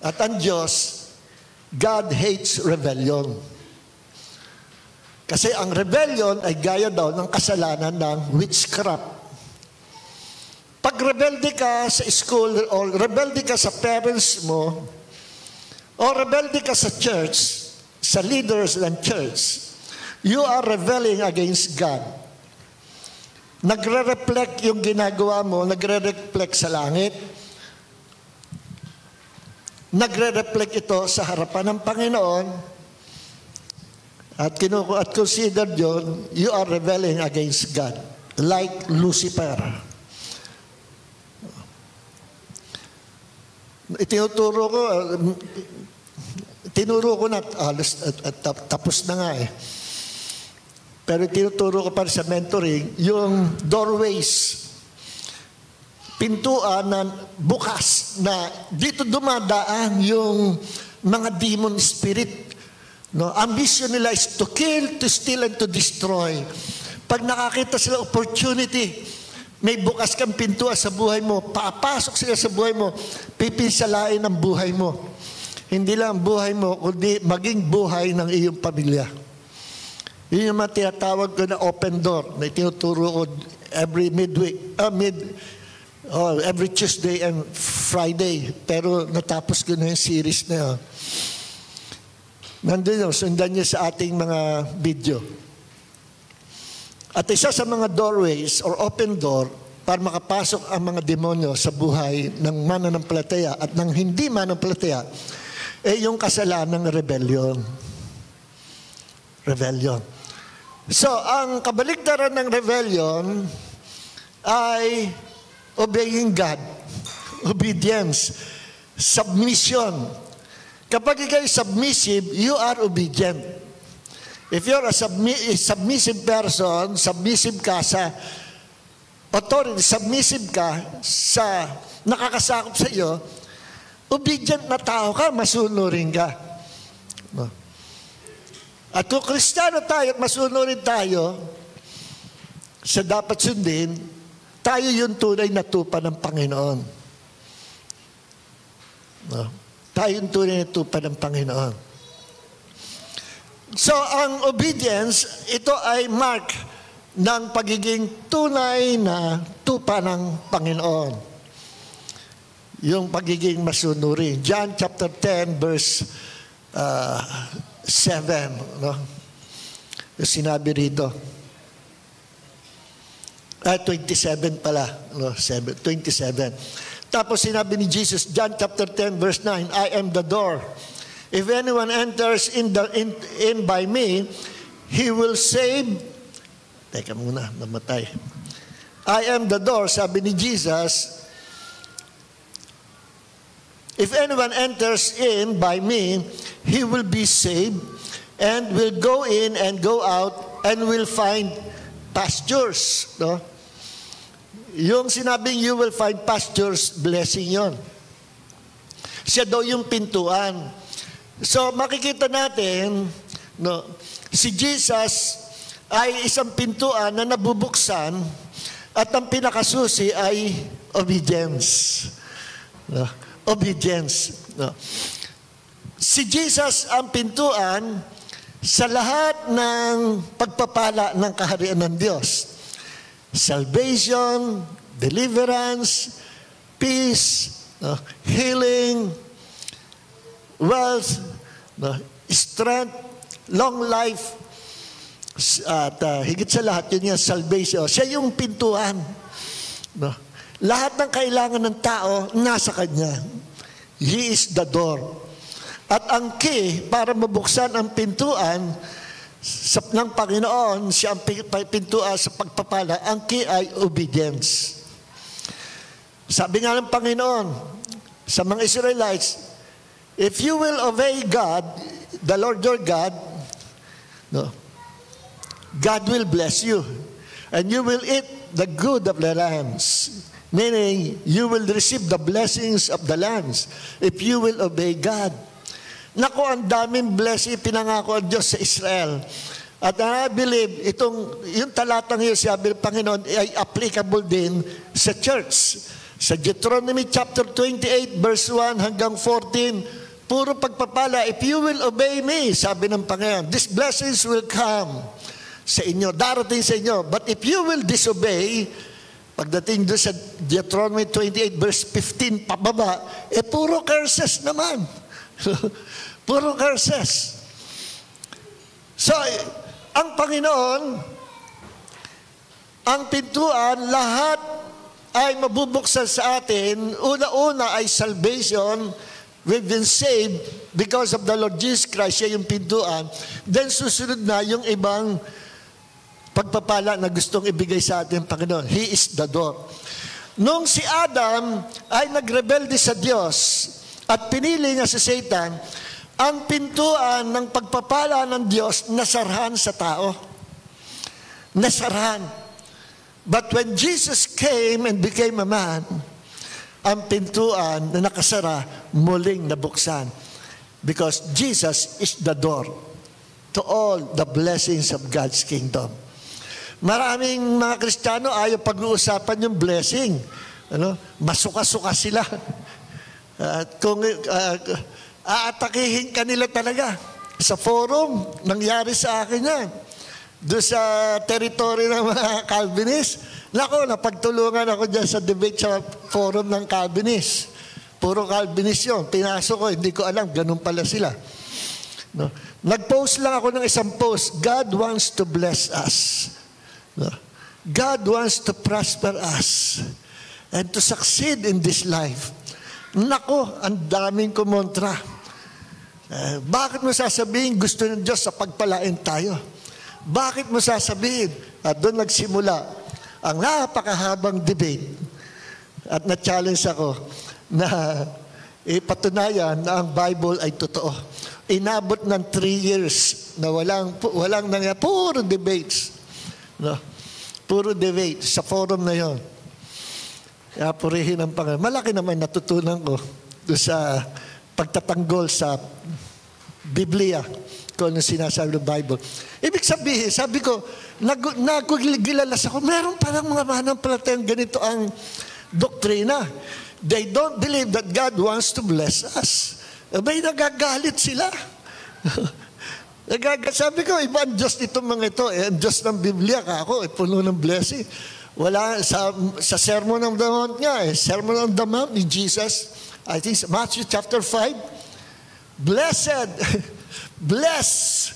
At ang Diyos, God hates rebellion. Kasi ang rebellion ay gaya daw ng kasalanan ng witchcraft. Pag rebelde ka sa school o rebelde ka sa parents mo o rebelde ka sa church, sa leaders ng church, You are rebelling against God. Nagre-reflect yung ginagawa mo, nagre-reflect sa langit. Nagre-reflect ito sa harapan ng Panginoon. At consider yun, you are rebelling against God. Like Lucifer. Tinuro ko na, tapos na nga eh. Pero tinuturo ko pa sa mentoring, yung doorways, pintuan na bukas, na dito dumadaan yung mga demon spirit. No? Ang mission nila is to kill, to steal, and to destroy. Pag nakakita sila opportunity, may bukas kang pintuan sa buhay mo, papasok sila sa buhay mo, pipinsalain ang buhay mo. Hindi lang ang buhay mo, kundi maging buhay ng iyong pamilya. Yun yung mga tinatawag ko na open door, na tinuturo ko every every Tuesday and Friday. Pero natapos ko na yung series na yun. Nandun yun, sundan niyo sa ating mga video. At isa sa mga doorways or open door para makapasok ang mga demonyo sa buhay ng mananampalataya at ng hindi mananampalataya yung kasalanan ng rebellion. Rebellion. So, ang kabaligtaran ng rebellion ay obeying God, obedience, submission. Kapag ikaw submissive, you are obedient. If you're a submissive person, submissive ka sa authority, submissive ka sa nakakasakop sa iyo, obedient na tao ka, masunurin ka. At kung Kristiyano tayo at masunurin tayo sa dapat sundin, tayo yung tunay na tupa ng Panginoon. Tayo yung tunay na tupa ng Panginoon. So, ang obedience, ito ay mark ng pagiging tunay na tupa ng Panginoon. Yung pagiging masunurin. John chapter 10 verse 7. No? Yung sinabi rito. 27 pala. No? 27. Tapos sinabi ni Jesus, John chapter 10 verse 9, I am the door. If anyone enters in by me, he will save. Teka muna, namatay. I am the door, sabi ni Jesus. If anyone enters in by me, he will be saved and will go in and go out and will find pastures. No? Yung sinabing you will find pastures, blessing yon. Siya daw yung pintuan. So makikita natin, no, si Jesus ay isang pintuan na nabubuksan at ang pinakasusi ay obedience. No? Obedience. No? Si Jesus ang pintuan sa lahat ng pagpapala ng kaharian ng Diyos. Salvation, deliverance, peace, no? Healing, wealth, no? Strength, long life, at higit sa lahat yun yung salvation. Siya yung pintuan. No? Lahat ng kailangan ng tao nasa Kanya. He is the door. At ang key para mabuksan ang pintuan ng Panginoon, siya ang pintuan sa pagpapala, ang key ay obedience. Sabi nga ng Panginoon sa mga Israelites, if you will obey God, the Lord your God, no, God will bless you. And you will eat the good of the lands. Meaning, you will receive the blessings of the lands if you will obey God. Naku, ang daming blessing pinangako ang Diyos sa Israel. At I believe, yung talatang yun, sabi ng Panginoon, ay applicable din sa church. Sa Deuteronomy chapter 28, verse 1 hanggang 14, puro pagpapala, if you will obey me, sabi ng Panginoon, these blessings will come sa inyo, darating sa inyo. But if you will disobey, pagdating doon sa Deuteronomy 28 verse 15 pababa, puro curses naman. Puro curses. So, ang Panginoon, ang pintuan, lahat ay mabubuksan sa atin. Una-una ay salvation. We've been saved because of the Lord Jesus Christ. Siya yung pintuan. Then susunod na yung ibang pagpapala na gustong ibigay sa atin, Panginoon. He is the door. Nung si Adam ay nagrebelde sa Diyos at pinili niya si Satan, ang pintuan ng pagpapala ng Diyos nasarhan sa tao. Nasarhan. But when Jesus came and became a man, ang pintuan na nakasara muling nabuksan. Because Jesus is the door to all the blessings of God's kingdom. Maraming mga Kristiyano ayaw pag-uusapan yung blessing. Masuka-suka sila. At kung aatakihin ka nila talaga sa forum, nangyari sa akin yan. Doon sa territory ng mga Calvinist, napagtulungan ako dyan sa debate sa forum ng Calvinist. Puro Calvinist yun. Pinasok ko, hindi ko alam, ganun pala sila. Nag-post lang ako ng isang post, God wants to bless us. God wants to prosper us and to succeed in this life. Nako, ang daming kumontra. Bakit mo sasabihin gusto ng Diyos sa pagpalain tayo? Bakit mo sasabihin? At doon nagsimula ang napakahabang debate. At na-challenge ako na ipatunayan na ang Bible ay totoo. Inabot ng 3 years na walang nangyari. Puro debates. Puro debate sa forum na yon. Kaya purihin ang Panginoon. Malaki naman natutunan ko doon sa pagtatanggol sa Biblia kung ano sinasabi ng Bible. Ibig sabihin, sabi ko, nagugilalas ako, meron parang mga manampalatayang ganito ang doktrina. They don't believe that God wants to bless us. May nagagalit sila. Sabi ko, iba ang Diyos nitong mga ito. Ang Diyos ng Biblia ka ako, puno ng blessing. Wala, sa Sermon on the Mount nga, Sermon on the Mount ni Jesus, I think Matthew chapter 5, blessed, blessed,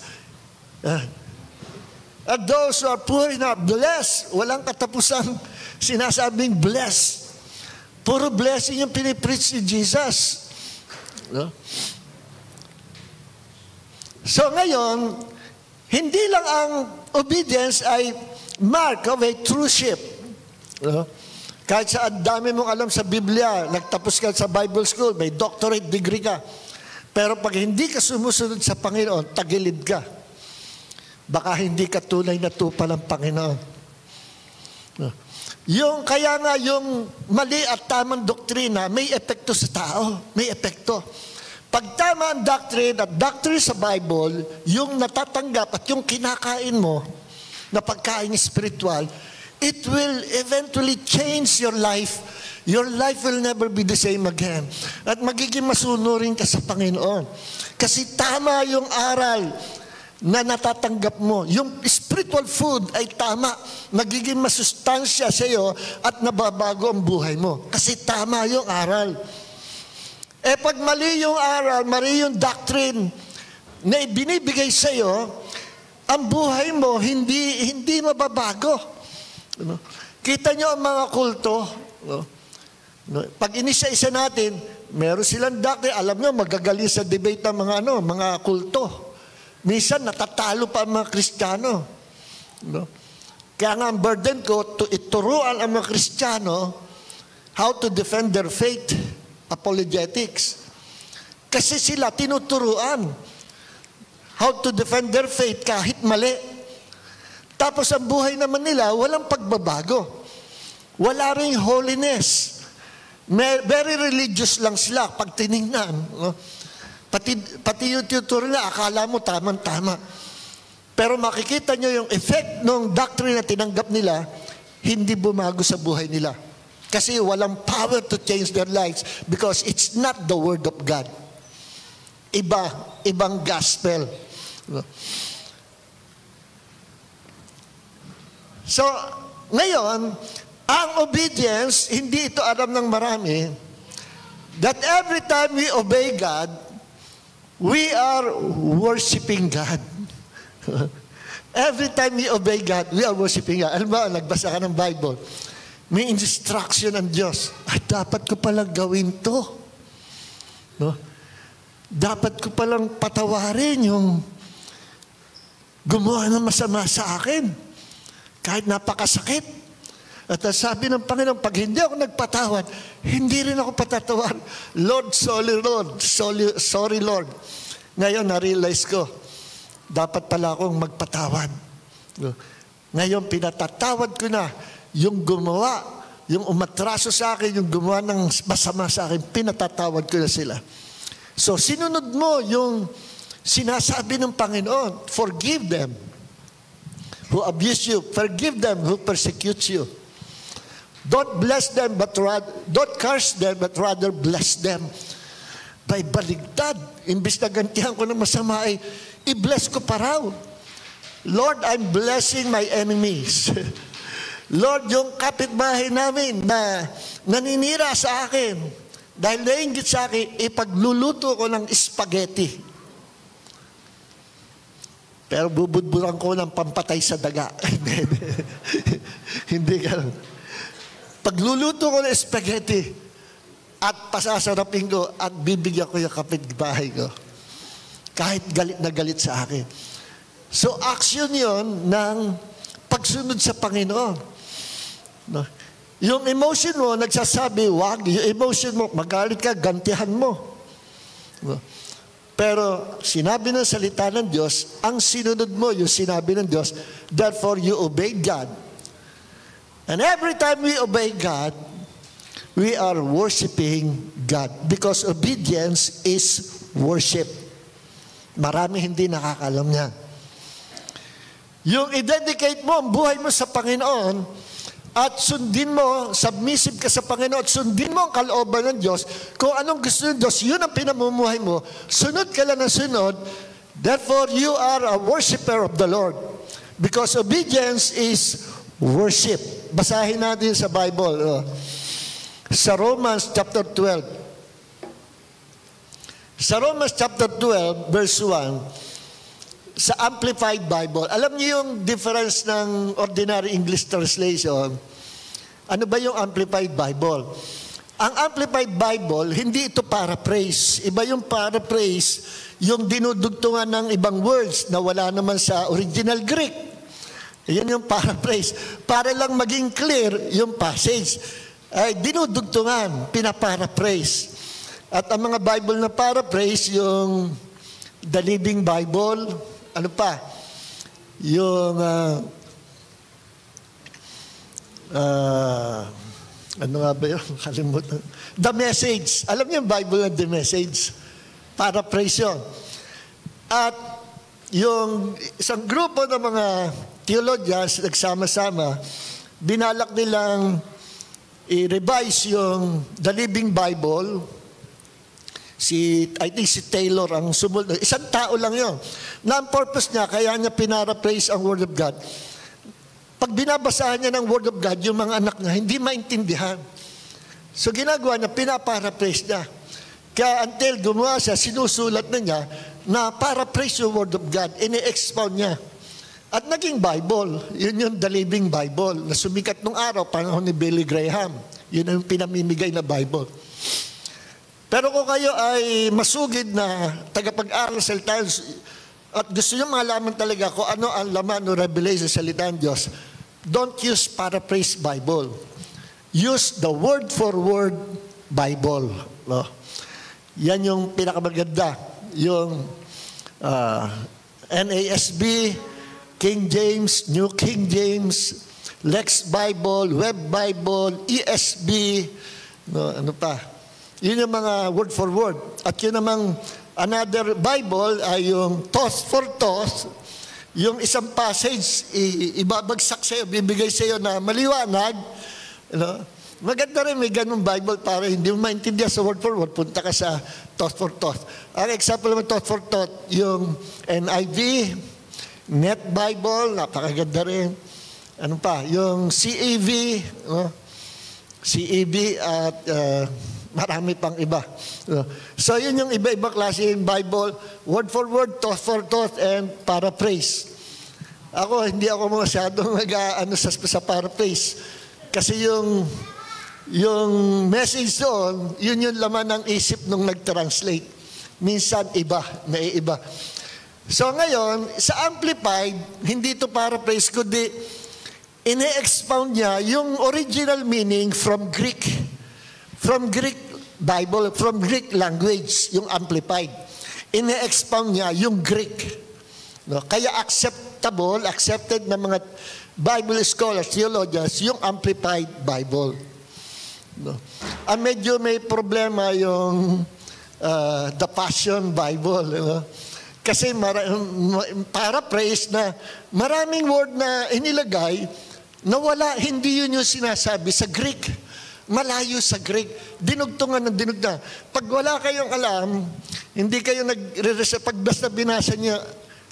and those who are poor in heart, blessed. Walang katapusang sinasabing blessed. Puro blessing yung pinipreach ni Jesus. So ngayon, hindi lang ang obedience ay mark of a true sheep. Kahit sa dami mong alam sa Biblia, nagtapos ka sa Bible school, may doctorate degree ka. Pero pag hindi ka sumusunod sa Panginoon, tagilid ka. Baka hindi ka tunay na tupa ng Panginoon. Kaya nga yung mali at tamang doktrina, may epekto sa tao. May epekto. Pag tama ang doctrine at doctrine sa Bible, yung natatanggap at yung kinakain mo na pagkain spiritual, it will eventually change your life. Your life will never be the same again. At magiging masunurin ka sa Panginoon. Kasi tama yung aral na natatanggap mo. Yung spiritual food ay tama. Magiging masustansya sa iyo at nababago ang buhay mo. Kasi tama yung aral. Pag mali yung aral, mali yung doctrine na binibigay sa iyo, ang buhay mo hindi mababago. Kita nyo ang mga kulto. Pag inisa-isa natin, meron silang doctrine. Alam nyo, magagaling sa debate ng mga kulto. Minsan, natatalo pa ang mga Kristiyano. Kaya nga ang burden ko, ituruan ang mga Kristiyano how to defend their faith. Apologetics. Kasi sila tinuturuan how to defend their faith kahit mali. Tapos ang buhay naman nila, walang pagbabago. Wala ring holiness. Very religious lang sila pag tinignan. Pati yung tuturo na, akala mo tamang-tama. Pero makikita nyo yung effect ng doctrine na tinanggap nila, hindi bumago sa buhay nila. Kasi walang power to change their lives because it's not the Word of God. Ibang gospel. So, ngayon, ang obedience, hindi ito alam ng marami, that every time we obey God, we are worshiping God. Every time we obey God, we are worshiping God. Alam mo, nagbasa ka ng Bible, may instruction ng Diyos. Ay, dapat ko palang gawin to. No? Dapat ko palang patawarin yung gumawa ng masama sa akin. Kahit napakasakit. At sabi ng Panginoon, pag hindi ako nagpatawad, hindi rin ako patatawad. Lord, sorry Lord. Ngayon, na-realize ko, dapat pala akong magpatawad. Ngayon, pinatatawad ko na yung gumawa, yung umatraso sa akin, yung gumawa ng masama sa akin, pinatatawad ko na sila. So, sinunod mo yung sinasabi ng Panginoon, forgive them who abuse you, forgive them who persecute you. Don't bless them, don't curse them, but rather bless them. By baligtad, imbis na gantihan ko ng masama ay i-bless ko pa raw. Lord, I'm blessing my enemies. Lord, yung kapitbahay namin na naninira sa akin, dahil nainggit sa akin, ipagluluto ko ng spaghetti. Pero bubudburan ko ng pampatay sa daga. Hindi ganun. Pagluluto ko ng spaghetti at pasasarapin ko at bibigyan ko yung kapitbahay ko. Kahit galit na galit sa akin. So, action yon ng pagsunod sa Panginoon. No? Yung emotion mo, nagsasabi, wag. Yung emotion mo, magalit ka, gantihan mo. No? Pero, sinabi ng salita ng Diyos, ang sinunod mo, yung sinabi ng Diyos, therefore you obey God. And every time we obey God, we are worshiping God. Because obedience is worship. Marami hindi nakakalam niya. Yung i-dedicate mo ang buhay mo sa Panginoon at sundin mo, submissive ka sa Panginoon at sundin mo ang kalooban ng Diyos, kung anong gusto ng Diyos, yun ang pinamumuhay mo, sunod ka lang ng sunod, therefore you are a worshiper of the Lord. Because obedience is worship. Basahin natin sa Bible. Sa Romans chapter 12. Sa Romans chapter 12, verse 1, sa Amplified Bible, alam niyo yung difference ng ordinary English translation? Ano ba yung Amplified Bible? Ang Amplified Bible, hindi ito paraphrase. Iba yung paraphrase, yung dinudugtungan ng ibang words na wala naman sa original Greek. Yan yung paraphrase. Para lang maging clear yung passage. Ay dinudugtungan, pinaparaphrase. At ang mga Bible na paraphrase, yung The Living Bible, ano pa? Yung, ano nga ba yun? Kalimutan. The Message. Alam niyo yung Bible na The Message? Paraphrase yun. At yung isang grupo ng mga theologians nagsama-sama, binalak nilang i-revise yung The Living Bible. I think si Taylor ang sumunod. Isang tao lang yun. Na ang purpose niya, kaya niya pinarapraise ang Word of God. Pag binabasahan niya ng Word of God, yung mga anak niya, hindi maintindihan. So ginagawa niya, pinaparaphrase niya. Kaya until gumawa siya, sinusulat na niya, na paraphrase yung Word of God, ini-expound niya. At naging Bible, yun yung The Living Bible, na sumikat nung araw, panahon ni Billy Graham. Yun ang pinamimigay na Bible. Pero kung kayo ay masugid na tagapag-aral sa salita at gusto nyo malaman talaga kung ano ang laman o revelation sa salita ng Diyos, don't use paraphrase Bible. Use the word-for-word Bible. No? Yan yung pinakamaganda. Yung NASB, King James, New King James, Lex Bible, Web Bible, ESV, no, ano pa? Yun yung mga word for word. At yun namang another Bible ay yung toss for toss. Yung isang passage, ibabagsak sa'yo, bibigay sa'yo na maliwanag. No? Maganda rin may ganung Bible para hindi mo maintindihan sa word for word, punta ka sa toss for toss. Ang example naman toss for toss, yung NIV, Net Bible, napakaganda rin. Ano pa? Yung CEV, no? CEV at marami pang iba. So yun yung iba-iba klase yung Bible, word for word, toss for toss, and paraphrase. Hindi ako masyadong nag-ano sa paraphrase. Kasi yung message doon, yun yung laman ng isip nung nag-translate. Minsan iba, naiiba. So ngayon, sa Amplified, hindi to paraphrase, kundi ine-expound niya yung original meaning from Greek Bible, from Greek language, yung Amplified. Ine-expound niya yung Greek. No? Kaya accepted ng mga Bible scholars, theologians, yung Amplified Bible. No? Medyo may problema yung the Passion Bible. No? Kasi paraphrase na maraming word na inilagay na wala, hindi yun yung sinasabi sa Greek. Malayo sa Greek. Dinugtungan ng dinugtungan. Pag wala kayong alam, hindi kayo nagre-research. Pag basta binasa niyo,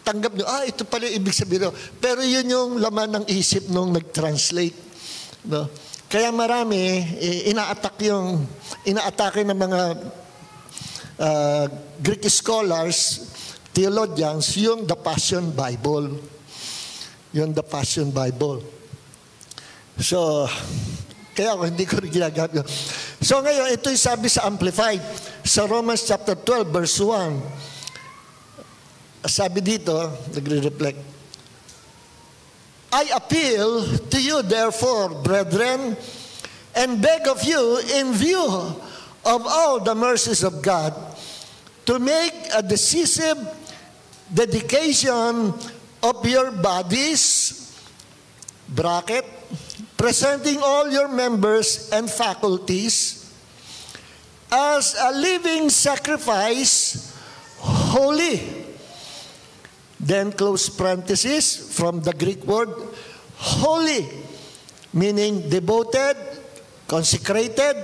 tanggap nyo, ito pala yung ibig sabihin. Pero yun yung laman ng isip nung nag-translate. No? Kaya marami, inaatake ng mga Greek scholars, theologians, yung the Passion Bible. Yung the Passion Bible. So, kaya hindi ko rin ginagamit. So ngayon, ito yung sabi sa Amplified. Sa Romans chapter 12, verse 1. Sabi dito, nagre-reflect, I appeal to you, therefore, brethren, and beg of you, in view of all the mercies of God, to make a decisive dedication of your bodies, bracket, presenting all your members and faculties as a living sacrifice, holy. Then close parenthesis from the Greek word holy, meaning devoted, consecrated,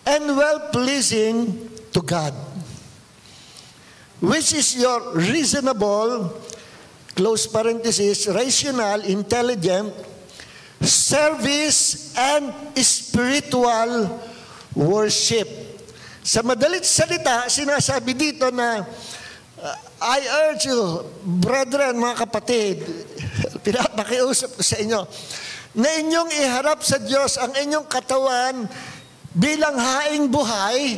and well-pleasing to God. Which is your reasonable, close parenthesis, rational, intelligent, service, and spiritual worship. Sa madalit salita, sinasabi dito na I urge you, brethren, mga kapatid, pinapakiusap ko sa inyo, na inyong iharap sa Diyos ang inyong katawan bilang haing buhay,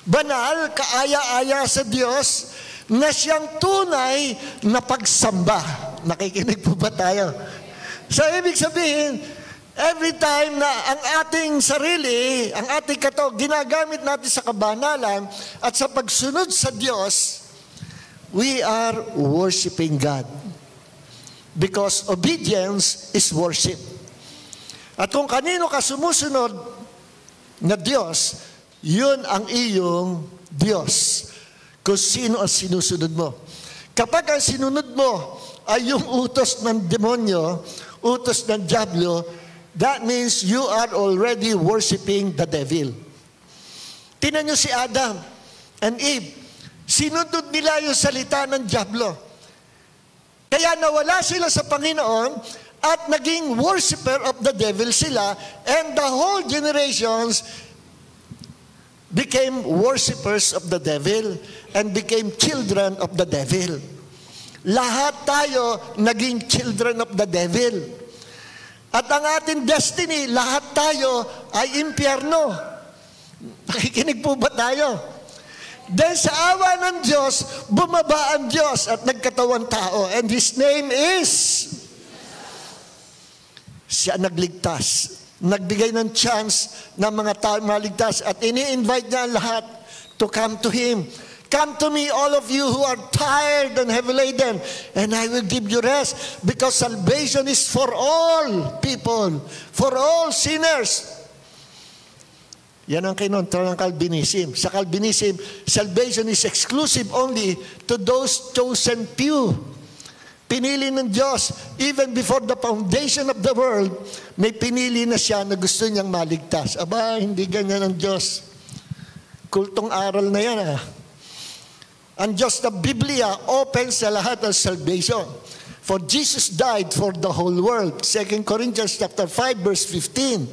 banal, kaaya-aya sa Diyos, na siyang tunay na pagsamba. Nakikinig po ba tayo? So, ibig sabihin, every time na ang ating sarili, ang ating katawan, ginagamit natin sa kabanalan at sa pagsunod sa Diyos, we are worshiping God. Because obedience is worship. At kung kanino ka sumusunod na Diyos, yun ang iyong Diyos. Kung sino ang sinusunod mo. Kapag ang sinunod mo ay yung utos ng demonyo, utos ng diablo, that means you are already worshiping the devil. Tingnan niyo si Adam and Eve. Sinunod nila yung salita ng diablo. Kaya nawala sila sa Panginoon at naging worshiper of the devil sila, and the whole generations became worshipers of the devil and became children of the devil. Lahat tayo naging children of the devil. At ang ating destiny, lahat tayo ay impyerno. Nakikinig po ba tayo? Then sa awa ng Diyos, bumaba ang Diyos at nagkatawan tao. And His name is, siya nagligtas. Nagbigay ng chance ng mga tao maligtas. At ini-invite niya lahat to come to Him. Come to me, all of you who are tired and heavy laden, and I will give you rest. Because salvation is for all people, for all sinners. Yan ang kinontra ng Calvinism. Sa Calvinism, salvation is exclusive only to those chosen few. Pinili ng Diyos, even before the foundation of the world, may pinili na siya na gusto niyang maligtas. Aba, hindi ganyan ang Diyos. Kultong aral na yan, Ang Diyos na Biblia open sa lahat ng salvation. For Jesus died for the whole world. 2 Corinthians chapter 5, verse 15.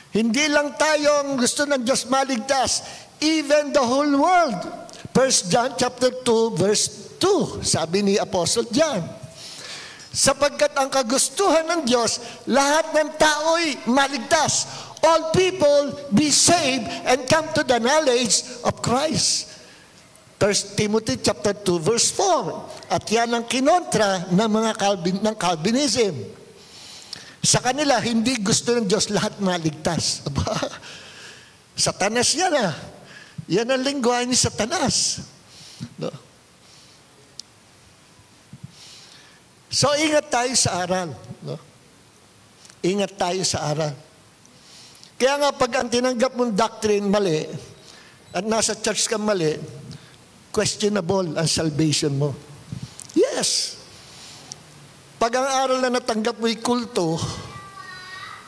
Hindi lang tayo ang gusto ng Diyos maligtas, even the whole world. 1 John chapter 2, verse 2, sabi ni Apostle John. Sapagkat ang kagustuhan ng Diyos, lahat ng tao'y maligtas. All people be saved and come to the knowledge of Christ. 1 Timothy chapter 2 verse 4. At yan ang kinontra ng mga Calvinism. Sa kanila, hindi gusto ng Diyos lahat maligtas. Aba, Satanas yan ah. Yan ang lingwahe ni Satanas. No? So, ingat tayo sa aral. No? Ingat tayo sa aral. Kaya nga, pag ang tinanggap mong doctrine mali, at nasa church ka mali, questionable ang salvation mo. Yes. Pag ang aral na natanggap mo'y kulto,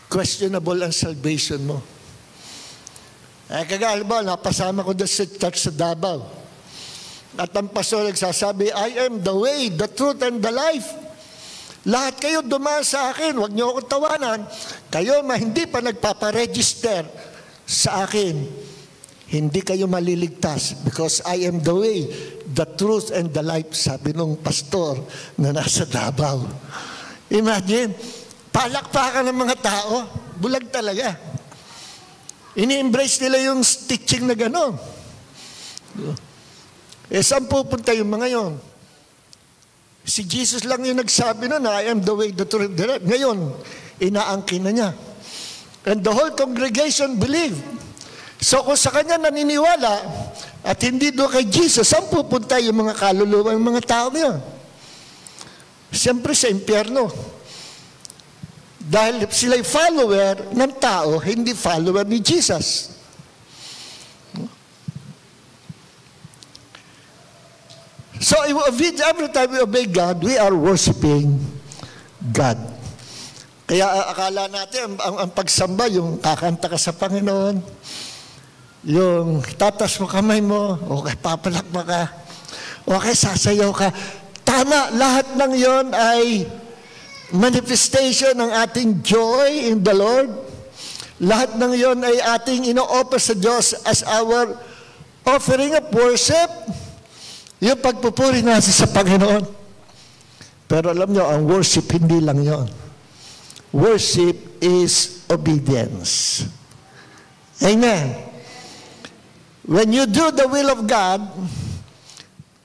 questionable ang salvation mo. Kagaya ba, napasama ko doon sa church sa Davao. At ang pastor nagsasabi, I am the way, the truth, and the life. Lahat kayo dumaan sa akin, huwag niyo akong tawanan. Kayo hindi pa nagpaparegister sa akin, hindi kayo maliligtas because I am the way, the truth, and the life, sabi nung pastor na nasa Davao. Imagine, palakpakan ng mga tao, bulag talaga. Ini-embrace nila yung teaching na gano'n. Saan pupunta yung mga yon? Si Jesus lang yung nagsabi na I am the way, the truth, the life. Ngayon, inaangkin na niya. And the whole congregation believed. So kung sa kanya naniniwala at hindi doon kay Jesus, saan pupunta yung mga kaluluwa, yung mga tao niya? Siyempre sa impyerno. Dahil sila'y follower ng tao, hindi follower ni Jesus. So every time we obey God, we are worshiping God. Kaya akala natin, ang pagsamba, yung kakanta ka sa Panginoon, yung tatas mo kamay mo, okay, papalakpa ka, okay, sasayaw ka. Tama, lahat ng yon ay manifestation ng ating joy in the Lord. Lahat ng yon ay ating ino-offer sa Diyos as our offering of worship. Yung pagpupuri natin sa Panginoon. Pero alam nyo, ang worship hindi lang yon. Worship is obedience. Amen. When you do the will of God,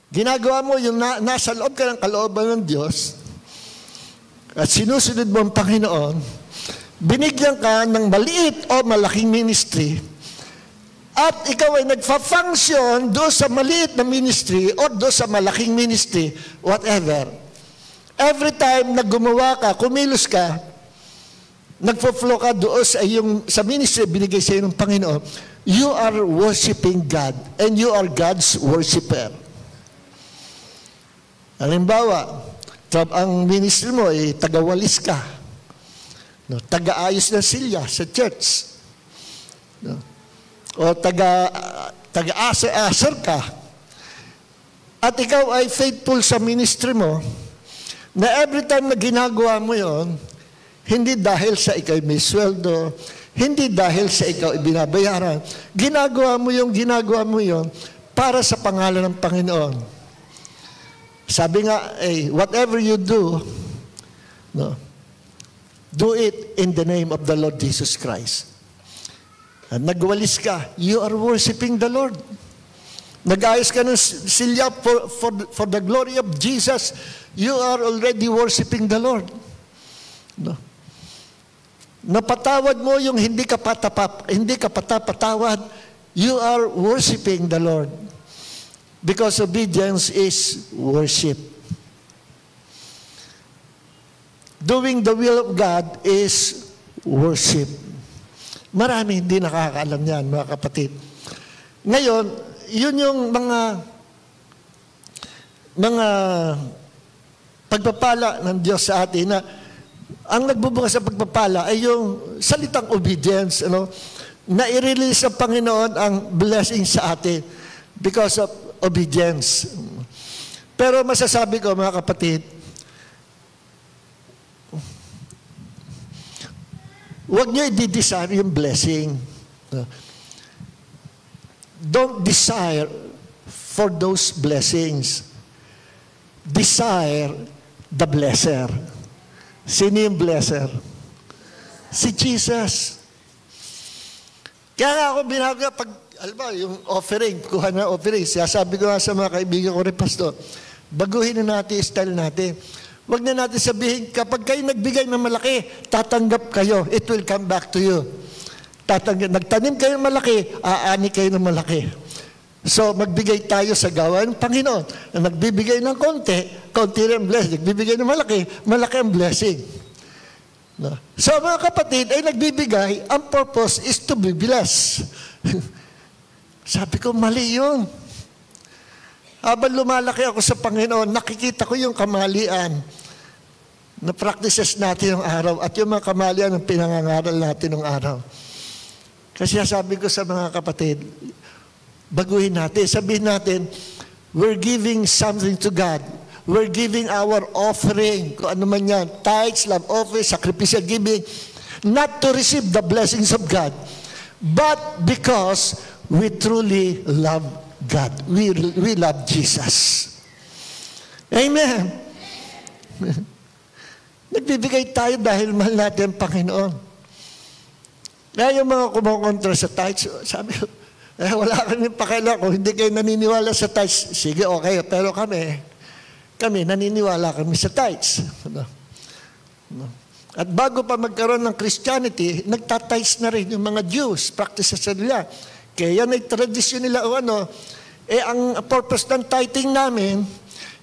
ginagawa mo yung nasa loob ka ng kalooban ng Diyos, at sinusunod mo ang Panginoon, binigyan ka ng maliit o malaking ministry, at ikaw ay nagfa-function doon sa maliit na ministry o doon sa malaking ministry, whatever. Every time na gumawa ka, kumilos ka, nagpo-flow ka doon sa ministry binigay sa iyo ng Panginoon, you are worshiping God and you are God's worshiper. Halimbawa, ang ministry mo ay tagawalis ka, no, taga-ayos ng silya sa church, no, o taga-asar ka, at ikaw ay faithful sa ministry mo, na every time na ginagawa mo yon, hindi dahil sa ikaw may sweldo, hindi dahil sa ikaw ibinabayaran, ginagawa mo yon para sa pangalan ng Panginoon. Sabi nga, whatever you do, no, do it in the name of the Lord Jesus Christ. At nagwalis ka, you are worshiping the Lord. Nag-ayos ka ng silya for the glory of Jesus, you are already worshiping the Lord. No. Napatawad mo yung hindi ka patapatawad, you are worshiping the Lord. Because obedience is worship. Doing the will of God is worship. Marami hindi nakakaalam yan, mga kapatid. Ngayon, yun yung mga pagpapala ng Diyos sa atin na ang nagbubukas sa pagpapala ay yung salitang obedience, na i-release ng Panginoon ang blessing sa atin because of obedience. Pero masasabi ko, mga kapatid, huwag niyo i-desire yung blessing. Don't desire for those blessings. Desire the blesser. Sino yung blesser? Si Jesus. Kaya nga ako binaga, pag, alam ba, yung offering, kuha na offering, sabi ko nga sa mga kaibigan ko rin, Pastor, baguhin na natin yung style natin. Huwag na natin sabihin, kapag kayo nagbigay ng malaki, tatanggap kayo, it will come back to you. Nagtanim kayo ng malaki, aani kayo ng malaki. So, magbigay tayo sa gawa ng Panginoon. Na nagbibigay ng konti rin blessing. Nagbibigay ng malaki, malaki ang blessing. No? So, mga kapatid, ay nagbibigay, ang purpose is to be blessed. Sabi ko, mali yun. Habang lumalaki ako sa Panginoon, nakikita ko yung kamalian na practices natin ng araw at yung mga kamalian ng pinangangaral natin ng araw. Kasi sabi ko sa mga kapatid, baguhin natin, sabihin natin, we're giving something to God. We're giving our offering, kung ano man yan, tithes, love offering, sacrificial giving, not to receive the blessings of God, but because we truly love God. We love Jesus. Amen. Nagbibigay tayo dahil mahal natin ang Panginoon. Kaya yung mga kumukontra sa tithes, sabi ko, wala kami pakialam kung hindi kayo naniniwala sa tithes. Sige, okay, pero kami naniniwala kami sa tithes. At bago pa magkaroon ng Christianity, nagtatights na rin yung mga Jews, practices nila. Kaya yan ay tradisyon nila o ano, ang purpose ng tithing namin,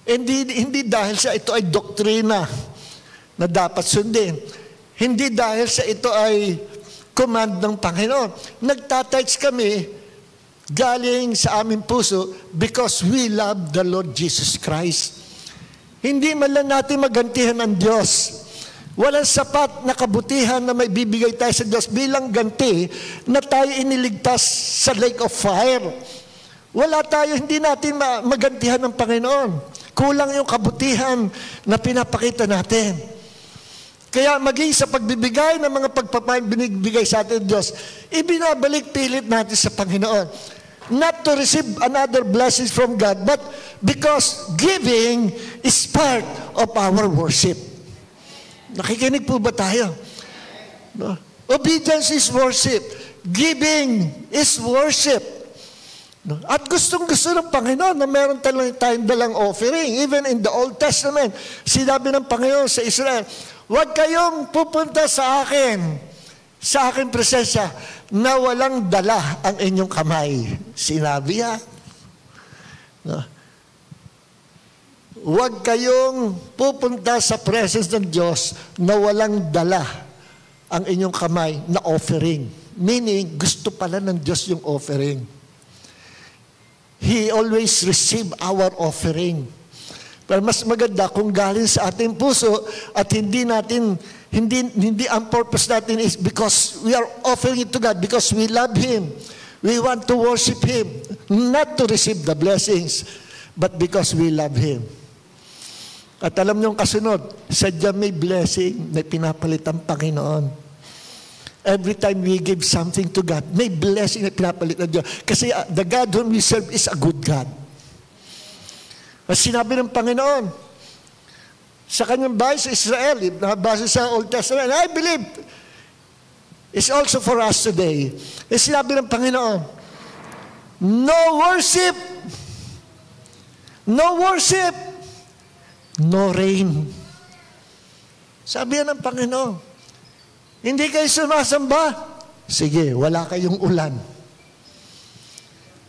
hindi dahil sa ito ay doktrina na dapat sundin. Hindi dahil sa ito ay command ng Panginoon. Nagtatights kami galing sa aming puso because we love the Lord Jesus Christ. Hindi man lang natin magantihan ang Diyos. Walang sapat na kabutihan na may bibigay tayo sa Diyos bilang ganti na tayo iniligtas sa lake of fire. Wala tayo, hindi natin magantihan ng Panginoon. Kulang yung kabutihan na pinapakita natin. Kaya maging sa pagbibigay ng mga pagpapain binibigay sa atin Diyos, ibinabalik pilit natin sa Panginoon. Not to receive another blessings from God, but because giving is part of our worship. Nakikinig po ba tayo? No? Obedience is worship. Giving is worship. No? At gustong-gusto ng Panginoon na meron tayong dalang offering. Even in the Old Testament, sinabi ng Panginoon sa Israel, huwag kayong pupunta sa aking presensya, na walang dala ang inyong kamay. Sinabi yan. No? Huwag kayong pupunta sa presence ng Diyos na walang dala ang inyong kamay na offering. Meaning, gusto pala ng Diyos yung offering. He always receive our offering. Pero mas maganda kung galing sa ating puso at hindi ang purpose natin is because we are offering it to God because we love Him. We want to worship Him, not to receive the blessings, but because we love Him. At alam niyo ang kasunod, sadya may blessing na pinapalit ang Panginoon. Every time we give something to God, may blessing na pinapalit ng Diyos. Kasi the God whom we serve is a good God. At sinabi ng Panginoon, sa kanyang bahay sa Israel, nabasa sa Old Testament, I believe, it's also for us today. E sinabi ng Panginoon, no worship, no rain. Sabi yan ng Panginoon, hindi kayo sumasamba, sige, wala kayong ulan.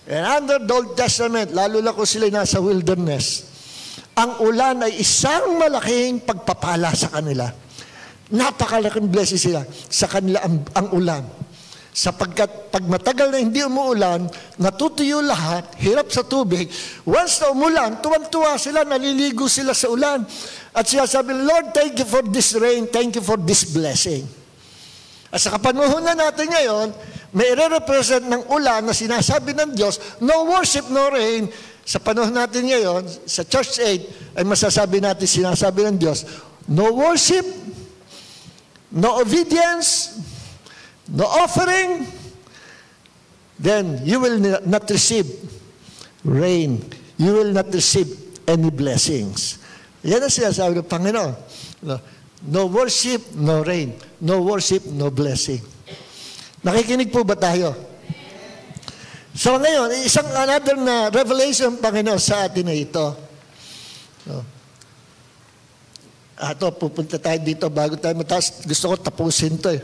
And under the Old Testament, lalo na kung sila nasa wilderness, ang ulan ay isang malaking pagpapala sa kanila. Napakalaking blessing sila sa kanila ang ulan. Sapagkat pag matagal na hindi umuulan, natutuyo lahat, hirap sa tubig. Once na umulan, tuwan-tuwa sila, naliligo sila sa ulan. At siya sabi, Lord, thank you for this rain, thank you for this blessing. At sa kapanahon na natin ngayon, may i-represent ng ulan na sinasabi ng Diyos, no worship, no rain. Sa panahon natin ngayon, sa Church 8, ay masasabi natin, sinasabi ng Diyos, no worship, no obedience, no offering, then you will not receive rain. You will not receive any blessings. Yan ang sinasabi ng Panginoon. No worship, no rain. No worship, no blessing. Nakikinig po ba tayo? So ngayon, isang another na revelation ng Panginoon sa atin na ito. Ato, pupunta tayo dito bago tayo mataas. Gusto ko tapusin to eh.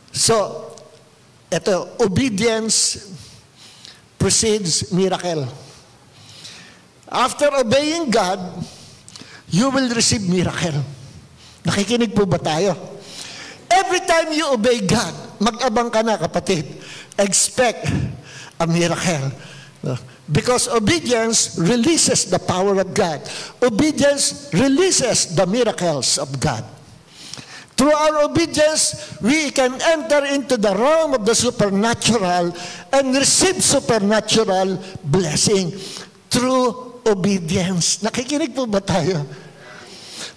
So, ito, obedience precedes miracle. After obeying God, you will receive miracle. Nakikinig po ba tayo? Every time you obey God, mag-abang ka na, kapatid. Expect a miracle. Because obedience releases the power of God. Obedience releases the miracles of God. Through our obedience, we can enter into the realm of the supernatural and receive supernatural blessing through obedience. Nakikinig po ba tayo?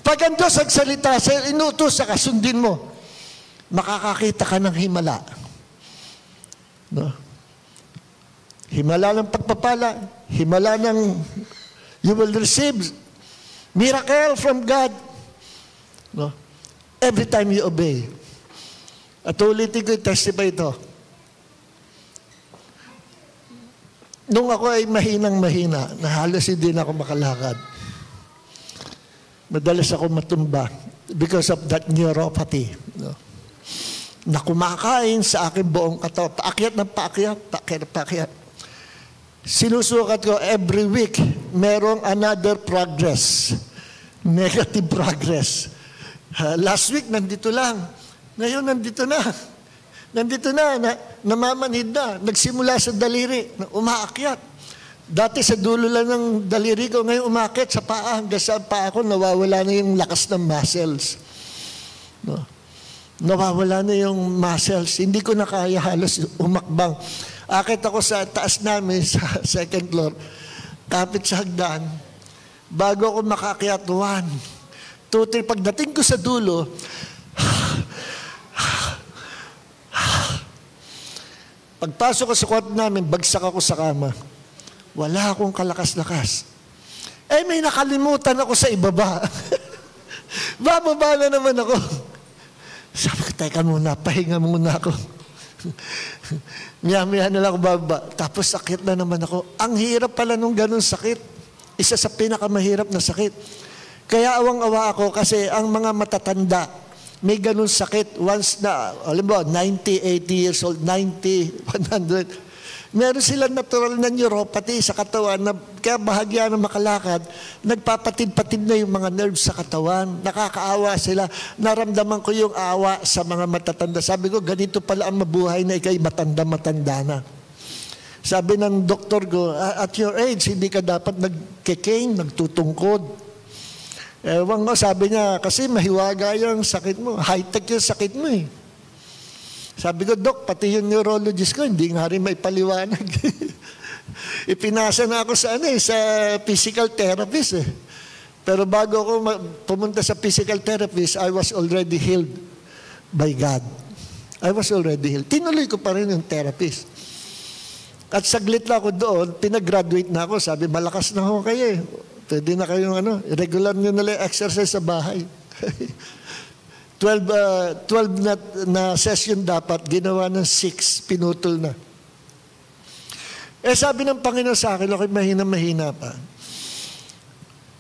Pag ang Diyos nagsalita sa'yo, inutos sa kasundin mo, makakakita ka ng himala. No? Himala ng pagpapala, himala ng you will receive miracle from God. No? Every time you obey. At ulitin ko yung testify ito. Nung ako ay mahinang-mahina, na halos hindi na ako makalakad. Madalas ako matumba because of that neuropathy. No? Na kumakain sa aking buong katawan. Paakyat ng paakyat, paakyat ng paakyat. Sinusukat ko every week, merong another progress. Negative progress. Last week, nandito lang. Ngayon, nandito na. Nandito na, namamanhid na. Nagsimula sa daliri, umaakyat. Dati sa dulo lang ng daliri ko, ngayon umakyat sa paa. Hanggang sa paa ko, nawawala na yung lakas ng muscles. No? Nawawala na yung muscles. Hindi ko na kaya halos umakbang. Akit ako sa taas namin, sa second floor. Kapit sa hagdan. Bago ako makakyat, 1, 2, 3. Pagdating ko sa dulo, pagpasok ko sa kwarto namin, bagsak ako sa kama. Wala akong kalakas-lakas. Eh, may nakalimutan ako sa ibaba. Bababa na naman ako. Sabi ko, teka muna, pahinga muna ako. Maya-maya na lang ako bababa. Tapos sakit na naman ako. Ang hirap pala nung ganun sakit. Isa sa pinakamahirap na sakit. Kaya awang-awa ako kasi ang mga matatanda, may ganun sakit. Once na, alam mo, 90, 80 years old, 90, 100. Meron silang natural na neuropathy sa katawan na kaya bahagya na makalakad, nagpapatid-patid na yung mga nerves sa katawan. Nakakaawa sila. Naramdaman ko yung awa sa mga matatanda. Sabi ko, ganito pala ang mabuhay na ikay matanda-matanda na. Sabi ng doktor ko, at your age, hindi ka dapat nagkikeng, nagtutungkod. Ewan ko, sabi niya, kasi mahiwaga yung sakit mo. High-tech yung sakit mo eh. Sabi ko, Dok, pati yung neurologist ko, hindi nga rin may paliwanag. Ipinasa na ako sa, sa physical therapist eh. Pero bago ako pumunta sa physical therapist, I was already healed by God. I was already healed. Tinuloy ko pa rin yung therapist. At saglit lang ako doon, pinag-graduate na ako. Sabi, malakas na ako kayo eh. Pwede na kayong regular nyo na lang exercise sa bahay. 12 na session dapat, ginawa ng 6, pinutol na. Eh sabi ng Panginoon sa akin, okay, mahina-mahina pa.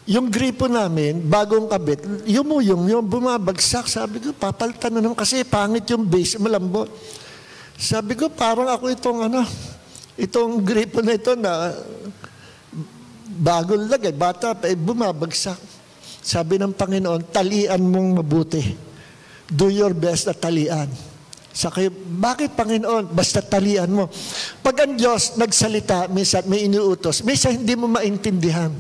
Yung gripo namin, bagong kabit, yung bumabagsak, sabi ko, papalitan na naman kasi pangit yung base, malambot. Sabi ko, parang ako itong gripo na ito na bagong lagay, bata pa, bumabagsak. Sabi ng Panginoon, talian mong mabuti. Do your best at talian. Sabi, bakit Panginoon? Basta talian mo. Pag ang Diyos nagsalita, minsan may iniutos, minsan hindi mo maintindihan.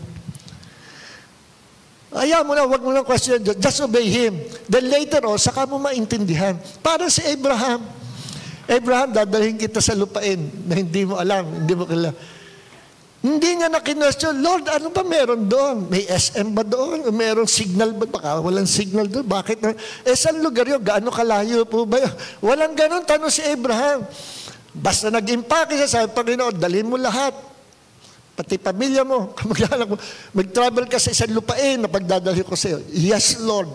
Ayaw mo na, wag mo na question Diyos. Just obey Him. Then later on, saka mo maintindihan. Para si Abraham. Abraham, dadalhin kita sa lupain na hindi mo alam, hindi mo kilala. Hindi niya na-kinwestiyon, Lord, ano ba meron doon? May SM ba doon? Merong signal ba? Baka walang signal doon. Bakit? Saan lugar yun? Gaano kalayo po ba yun? Walang ganun, tanong si Abraham. Basta nag-impake siya, sabi, Panginoon, dalhin mo lahat. pati pamilya mo, kamag-anak mo, mag-travel ka sa isang lupain na pagdadalhin ko sa iyo. Yes, Lord.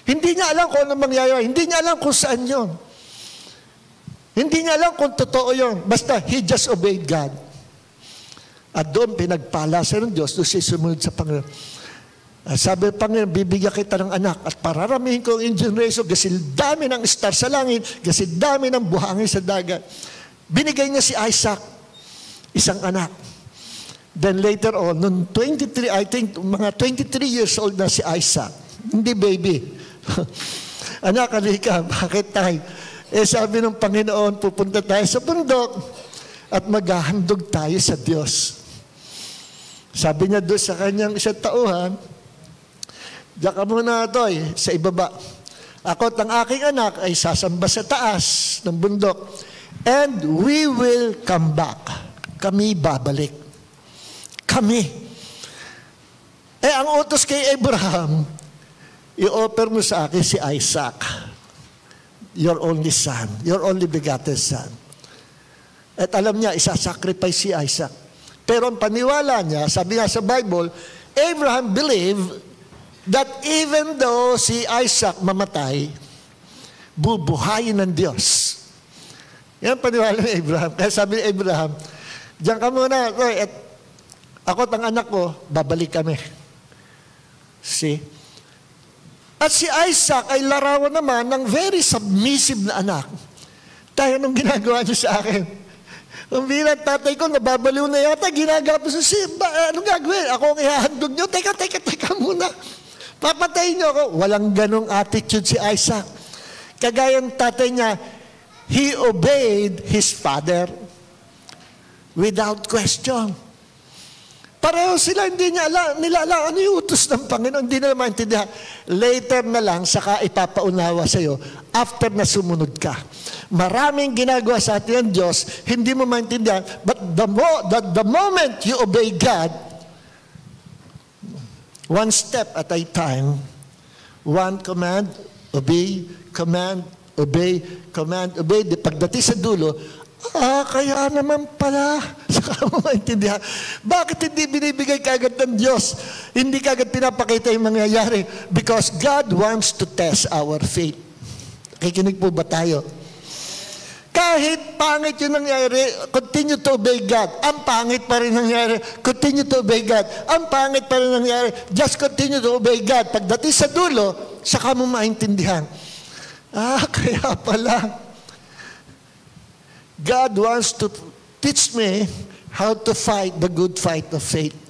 Hindi niya alam kung ano mangyayari. Hindi niya alam kung saan yon. Hindi niya alam kung totoo yon. Basta, he just obeyed God. At doon, pinagpala siya ng Diyos, doon siya sumunod sa Panginoon. Sabi ng Panginoon, bibigyan kita ng anak at pararamihin ko ang generation kasi dami ng star sa langit, kasi dami ng buhangin sa dagat. Binigay niya si Isaac, isang anak. Then later on, noong 23, I think, mga 23 years old na si Isaac. Hindi baby. Anak, halika, bakit tayo? Sabi ng Panginoon, pupunta tayo sa bundok at maghahandog tayo sa Diyos. Sabi niya doon sa kanyang isang tauhan, diyan ka muna, Toy, sa ibaba. Ako at ang aking anak ay sasamba sa taas ng bundok. And we will come back. Kami babalik. Kami. Ang utos kay Abraham, i-offer mo sa akin si Isaac, your only son, your only begotten son. At alam niya, isasacrifice si Isaac. Pero ang paniwala niya, sabi nga sa Bible, Abraham believed that even though si Isaac mamatay, bubuhayin ng Diyos. Yan paniwala ni Abraham. Kaya sabi ni Abraham, diyan ka muna, at ako at ang anak ko, babalik kami. See? At si Isaac ay larawan naman ng very submissive na anak. Tayo nung ginagawa niya sa akin. Kung bilang tatay ko, nababaliw na yata, ginagawa po sa anong gagawin? Ako ang ihahandog niyo. Teka muna. Papatayin niyo ako. Walang ganong attitude si Isaac. Kagaya ng tatay niya, he obeyed his father without question. Pareho sila, hindi nila alam ano yung utos ng Panginoon. Hindi nila maintindihan. Later na lang, saka ipapaunawa sa iyo after na sumunod ka. Maraming ginagawa sa atin ng Diyos, hindi mo maintindihan. But the moment you obey God, one step at a time, one command, obey, command, obey, command, obey. Pagdating sa dulo, kaya naman pala. Saka mo maintindihan. Bakit hindi binibigay kagad ng Diyos? Hindi kagad pinapakita yung mangyayari. Because God wants to test our faith. Kikinig po ba tayo? Kahit pangit yung nangyari, continue to obey God. Ang pangit pa rin nangyari, continue to obey God. Ang pangit pa rin nangyari, just continue to obey God. Pagdating sa dulo, saka mo maintindihan. Kaya pala, God wants to teach me how to fight the good fight of faith.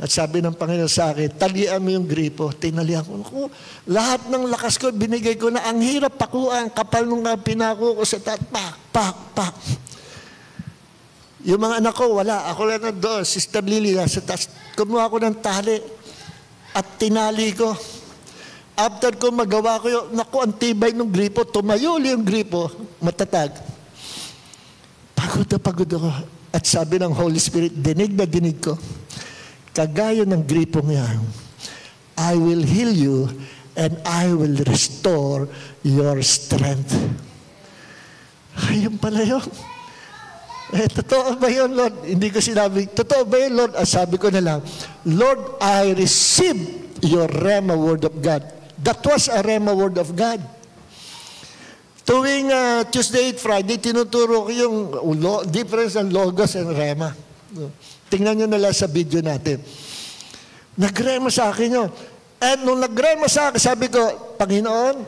At sabi ng Panginoon sa akin, talian mo yung gripo. Tinalian ko. Lahat ng lakas ko, binigay ko na. Ang hirap pakuan. Kapal nung pinako ko sa pak. Yung mga anak ko, wala. Ako lang na doon. Sister Lily, sa taas. Kumuha ko ng tali at tinali ko. After ko magawa ko yung, ang tibay ng gripo. Tumayo yung gripo. Matatag. Pagod na pagod ako. At sabi ng Holy Spirit, dinig na dinig ko. Kagaya ng gripong yan, I will heal you and I will restore your strength. Ayun pala yun. Totoo ba yun, Lord? Hindi ko sinabi, totoo ba yun, Lord? Sabi ko na lang, Lord, I receive your Rhema word of God. That was a Rhema word of God. Tuwing Tuesday, Friday, tinuturo ko yung difference ng Logos and Rhema. Tingnan nyo na lang sa video natin. Nagrema sa akin yun. And nung nagrema sa akin, sabi ko, Panginoon,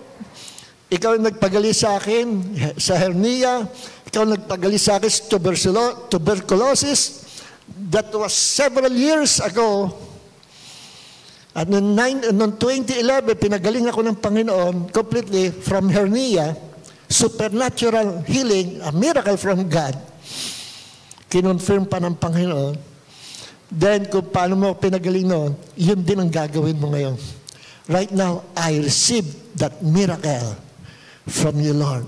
ikaw nagpagaling sa akin sa hernia, ikaw nagpagaling sa akin sa tuberculosis. That was several years ago. At noong 2011, pinagaling ako ng Panginoon completely from hernia, supernatural healing, a miracle from God. Kinonfirm pa ng Panginoon. Then, kung paano mo pinagaling noon, yun din ang gagawin mo ngayon. Right now, I received that miracle from you, Lord.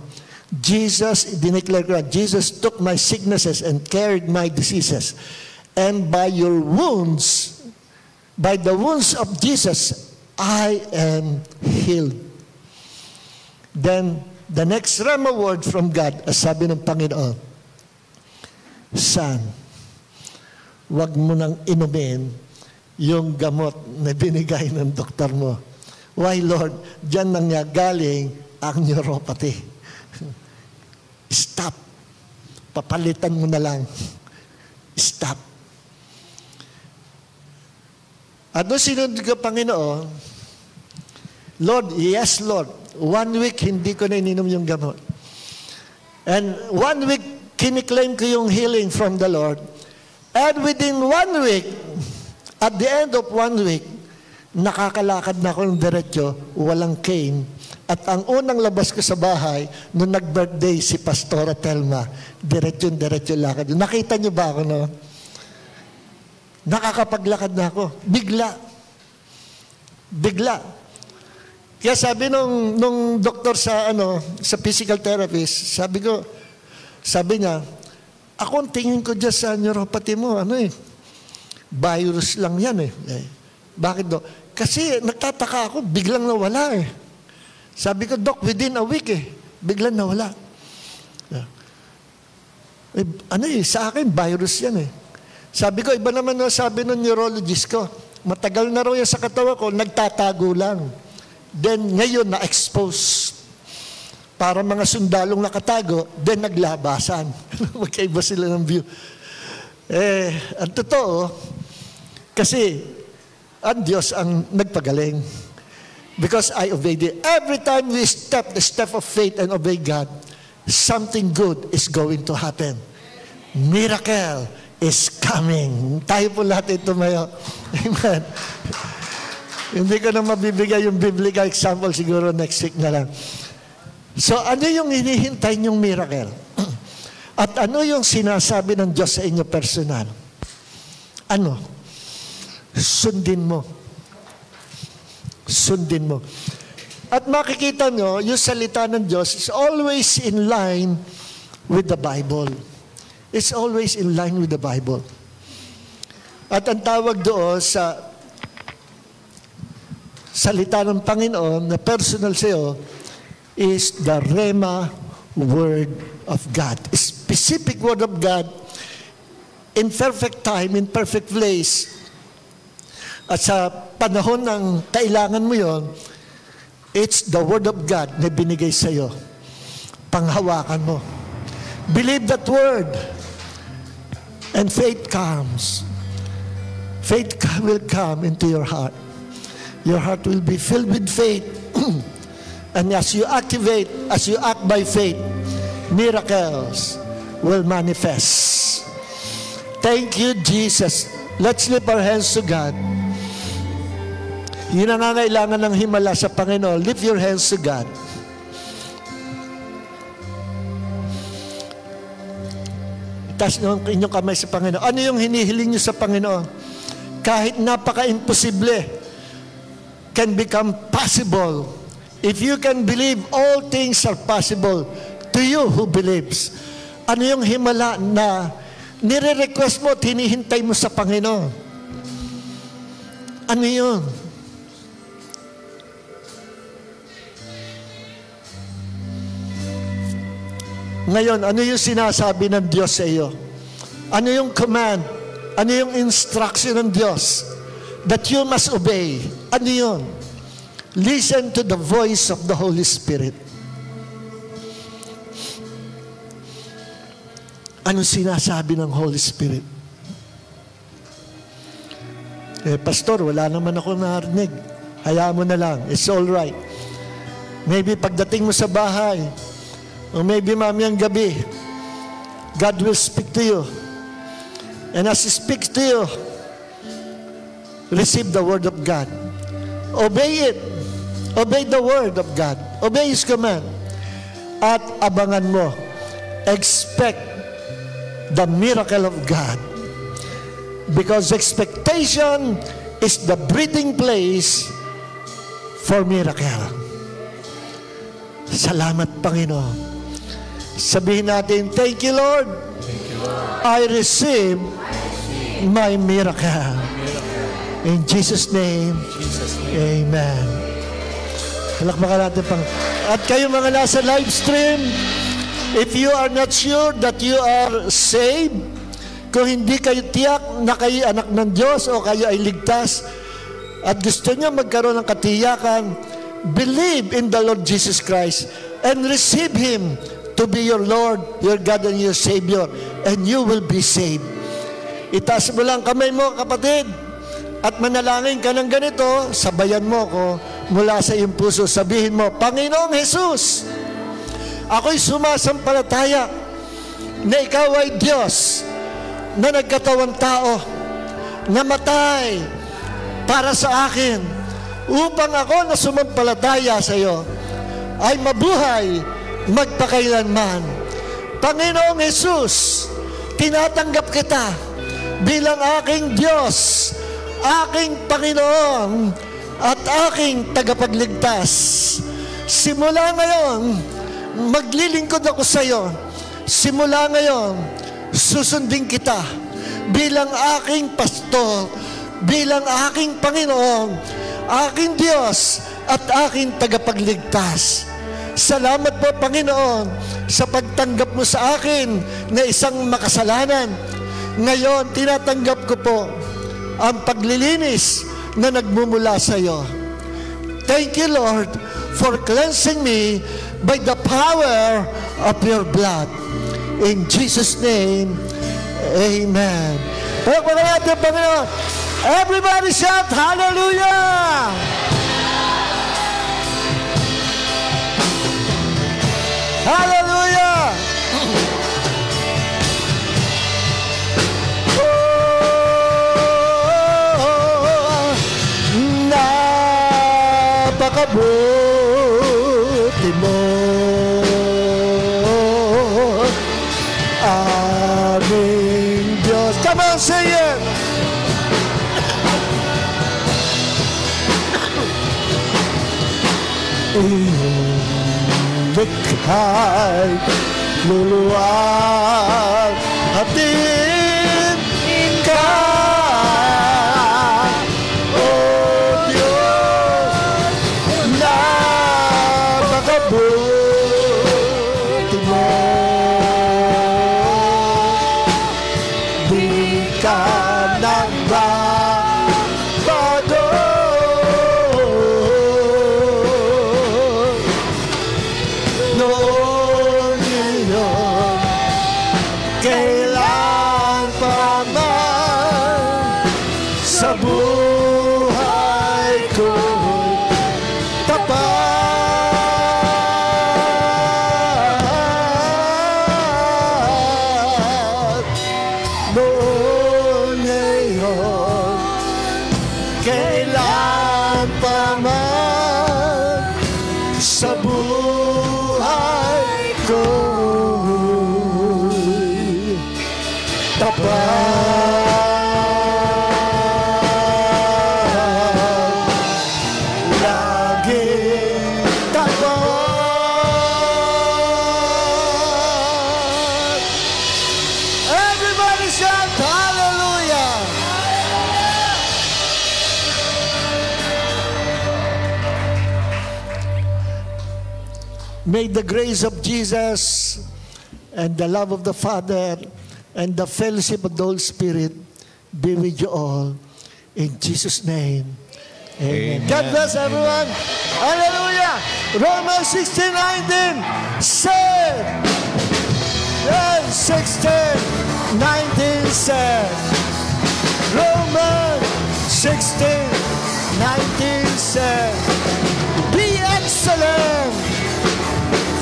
Jesus, dineclare ko, Jesus took my sicknesses and carried my diseases. And by your wounds, by the wounds of Jesus, I am healed. Then, the next Rhema word from God, sabi ng Panginoon, Son, wag mo nang inumin yung gamot na binigay ng doktor mo. Why, Lord? Diyan nangyagaling ang neuropathy. Stop. Papalitan mo na lang. Stop. At nung sinunod ko, Panginoon, Lord, yes, Lord, 1 week hindi ko na ininom yung gamot. And 1 week, kiniklaim ko yung healing from the Lord. And within 1 week, at the end of 1 week, nakakalakad na ako ng diretso, walang cane. At ang unang labas ko sa bahay, nung nag-birthday si Pastora Telma, diretso lakad. Nakita niyo ba ako, no? Nakakapaglakad na ako. Bigla. Kaya sabi nung doktor sa physical therapist, sabi niya, ako ang tingin ko dyan sa neuropathy mo, virus lang yan eh. Bakit do? Kasi nagtataka ako, biglang nawala eh. Sabi ko, Doc, within a week biglang nawala. Sa akin, virus yan eh. Sabi ko, iba naman na sabi ng neurologist ko, matagal na raw yan sa katawan ko, nagtatago lang. Then, ngayon, na-expose. Para mga sundalong nakatago, then naglabasan. Magkaiba sila ng view. Ang totoo, kasi, ang Diyos ang nagpagaling. Because I obeyed it. Every time we step the step of faith and obey God, something good is going to happen. Miracle is coming. Tayo po lahat ito mayo. Amen. Hindi ko na mabibigay yung biblical example, siguro next week na lang. So, ano yung hinihintay niyong miracle? At ano yung sinasabi ng Diyos sa inyo personal? Ano? Sundin mo. Sundin mo. At makikita nyo, yung salita ng Diyos is always in line with the Bible. It's always in line with the Bible. At ang tawag doon sa salita ng Panginoon na personal sa'yo is the Rhema Word of God. A specific Word of God in perfect time, in perfect place. At sa panahon ng kailangan mo yon, it's the Word of God na binigay sa'yo. Panghawakan mo. Believe that Word. And faith comes. Faith will come into your heart. Your heart will be filled with faith. And as you activate, as you act by faith, miracles will manifest. Thank you, Jesus. Let's lift our hands to God. Yun ang nangangailangan ng himala sa Panginoon. Lift your hands to God. Itaas nyo ang inyong kamay sa Panginoon. Ano yung hinihiling nyo sa Panginoon? Kahit napaka-imposible, can become possible. If you can believe, all things are possible to you who believes. Ano yung himala na nire-request mo at hinihintay mo sa Panginoon? Ano yun? Ngayon, ano yung sinasabi ng Diyos sa iyo? Ano yung command? Ano yung instruction ng Diyos that you must obey? Ano yun? Listen to the voice of the Holy Spirit. Ano sinasabi ng Holy Spirit? Pastor, wala naman ako narinig. Hayaan mo na lang. It's all right. Maybe pagdating mo sa bahay, or maybe mamayang gabi, God will speak to you. And as He speaks to you, receive the Word of God. Obey it. Obey the Word of God. Obey His command. At abangan mo. Expect the miracle of God. Because expectation is the breathing place for miracle. Salamat, Panginoon. Sabihin natin, thank you, Lord. Thank you, Lord. I receive my miracle. In Jesus' name, Amen. Halakbakan natin pang. At kayo mga nasa live stream, if you are not sure that you are saved, kung hindi kayo tiyak na kayo anak ng Diyos o kayo ay ligtas at gusto niyo magkaroon ng katiyakan, believe in the Lord Jesus Christ and receive Him to be your Lord, your God, and your Savior, and you will be saved. Itaas mo lang kamay mo, kapatid, at manalangin ka ng ganito, sabayan mo ko mula sa iyong puso. Sabihin mo, Panginoong Jesus, ako'y sumasampalataya na Ikaw ay Diyos na nagkatawang tao, namatay para sa akin, upang ako na sumampalataya sa iyo ay mabuhay magpakailanman. Panginoong Jesus, tinatanggap kita bilang aking Diyos, aking Panginoon, at aking tagapagligtas. Simula ngayon, maglilingkod ako sa iyo. Simula ngayon, susundin kita bilang aking pastor, bilang aking Panginoon, aking Diyos, at aking tagapagligtas. Salamat po, Panginoon, sa pagtanggap mo sa akin na isang makasalanan. Ngayon, tinatanggap ko po ang paglilinis na nagmumula sa iyo. Thank you, Lord, for cleansing me by the power of your blood. In Jesus' name, amen. Palakpakan natin, Panginoon. Everybody shout, hallelujah! Hallelujah! Napakabuti mo, aming Diyos. Come on, say it! Likhay, luluwag, hatiin ka, O Diyos, napakabuti mo. Di ka nagbabago. Noon iyon, kailan pa man sa buhay ko tapat. Noon iyon, kailan pa man sa buhay ko'y tapat. Laging tapat. Everybody shout hallelujah! May the grace of Jesus and the love of the Father and the fellowship of the Holy Spirit be with you all. In Jesus' name, amen. Amen. God bless everyone. Hallelujah. Romans 16:19 said, yes, 16:19 said, Romans 16:19 said, be excellent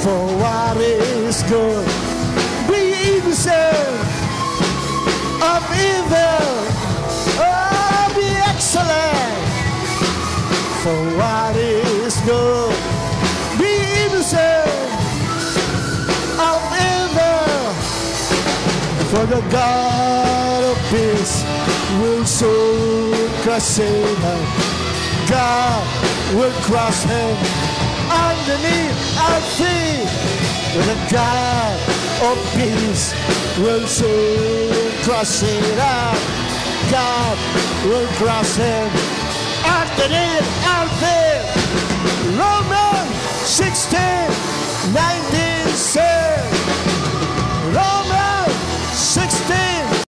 for what is good. Be innocent of evil. Oh, be excellent for what is good. Be innocent of evil. For the God of peace will soon crush Satan. God will crush him underneath our feet. The God of peace will soon crush Satan. God will crush him underneath our feet. Romans 16:19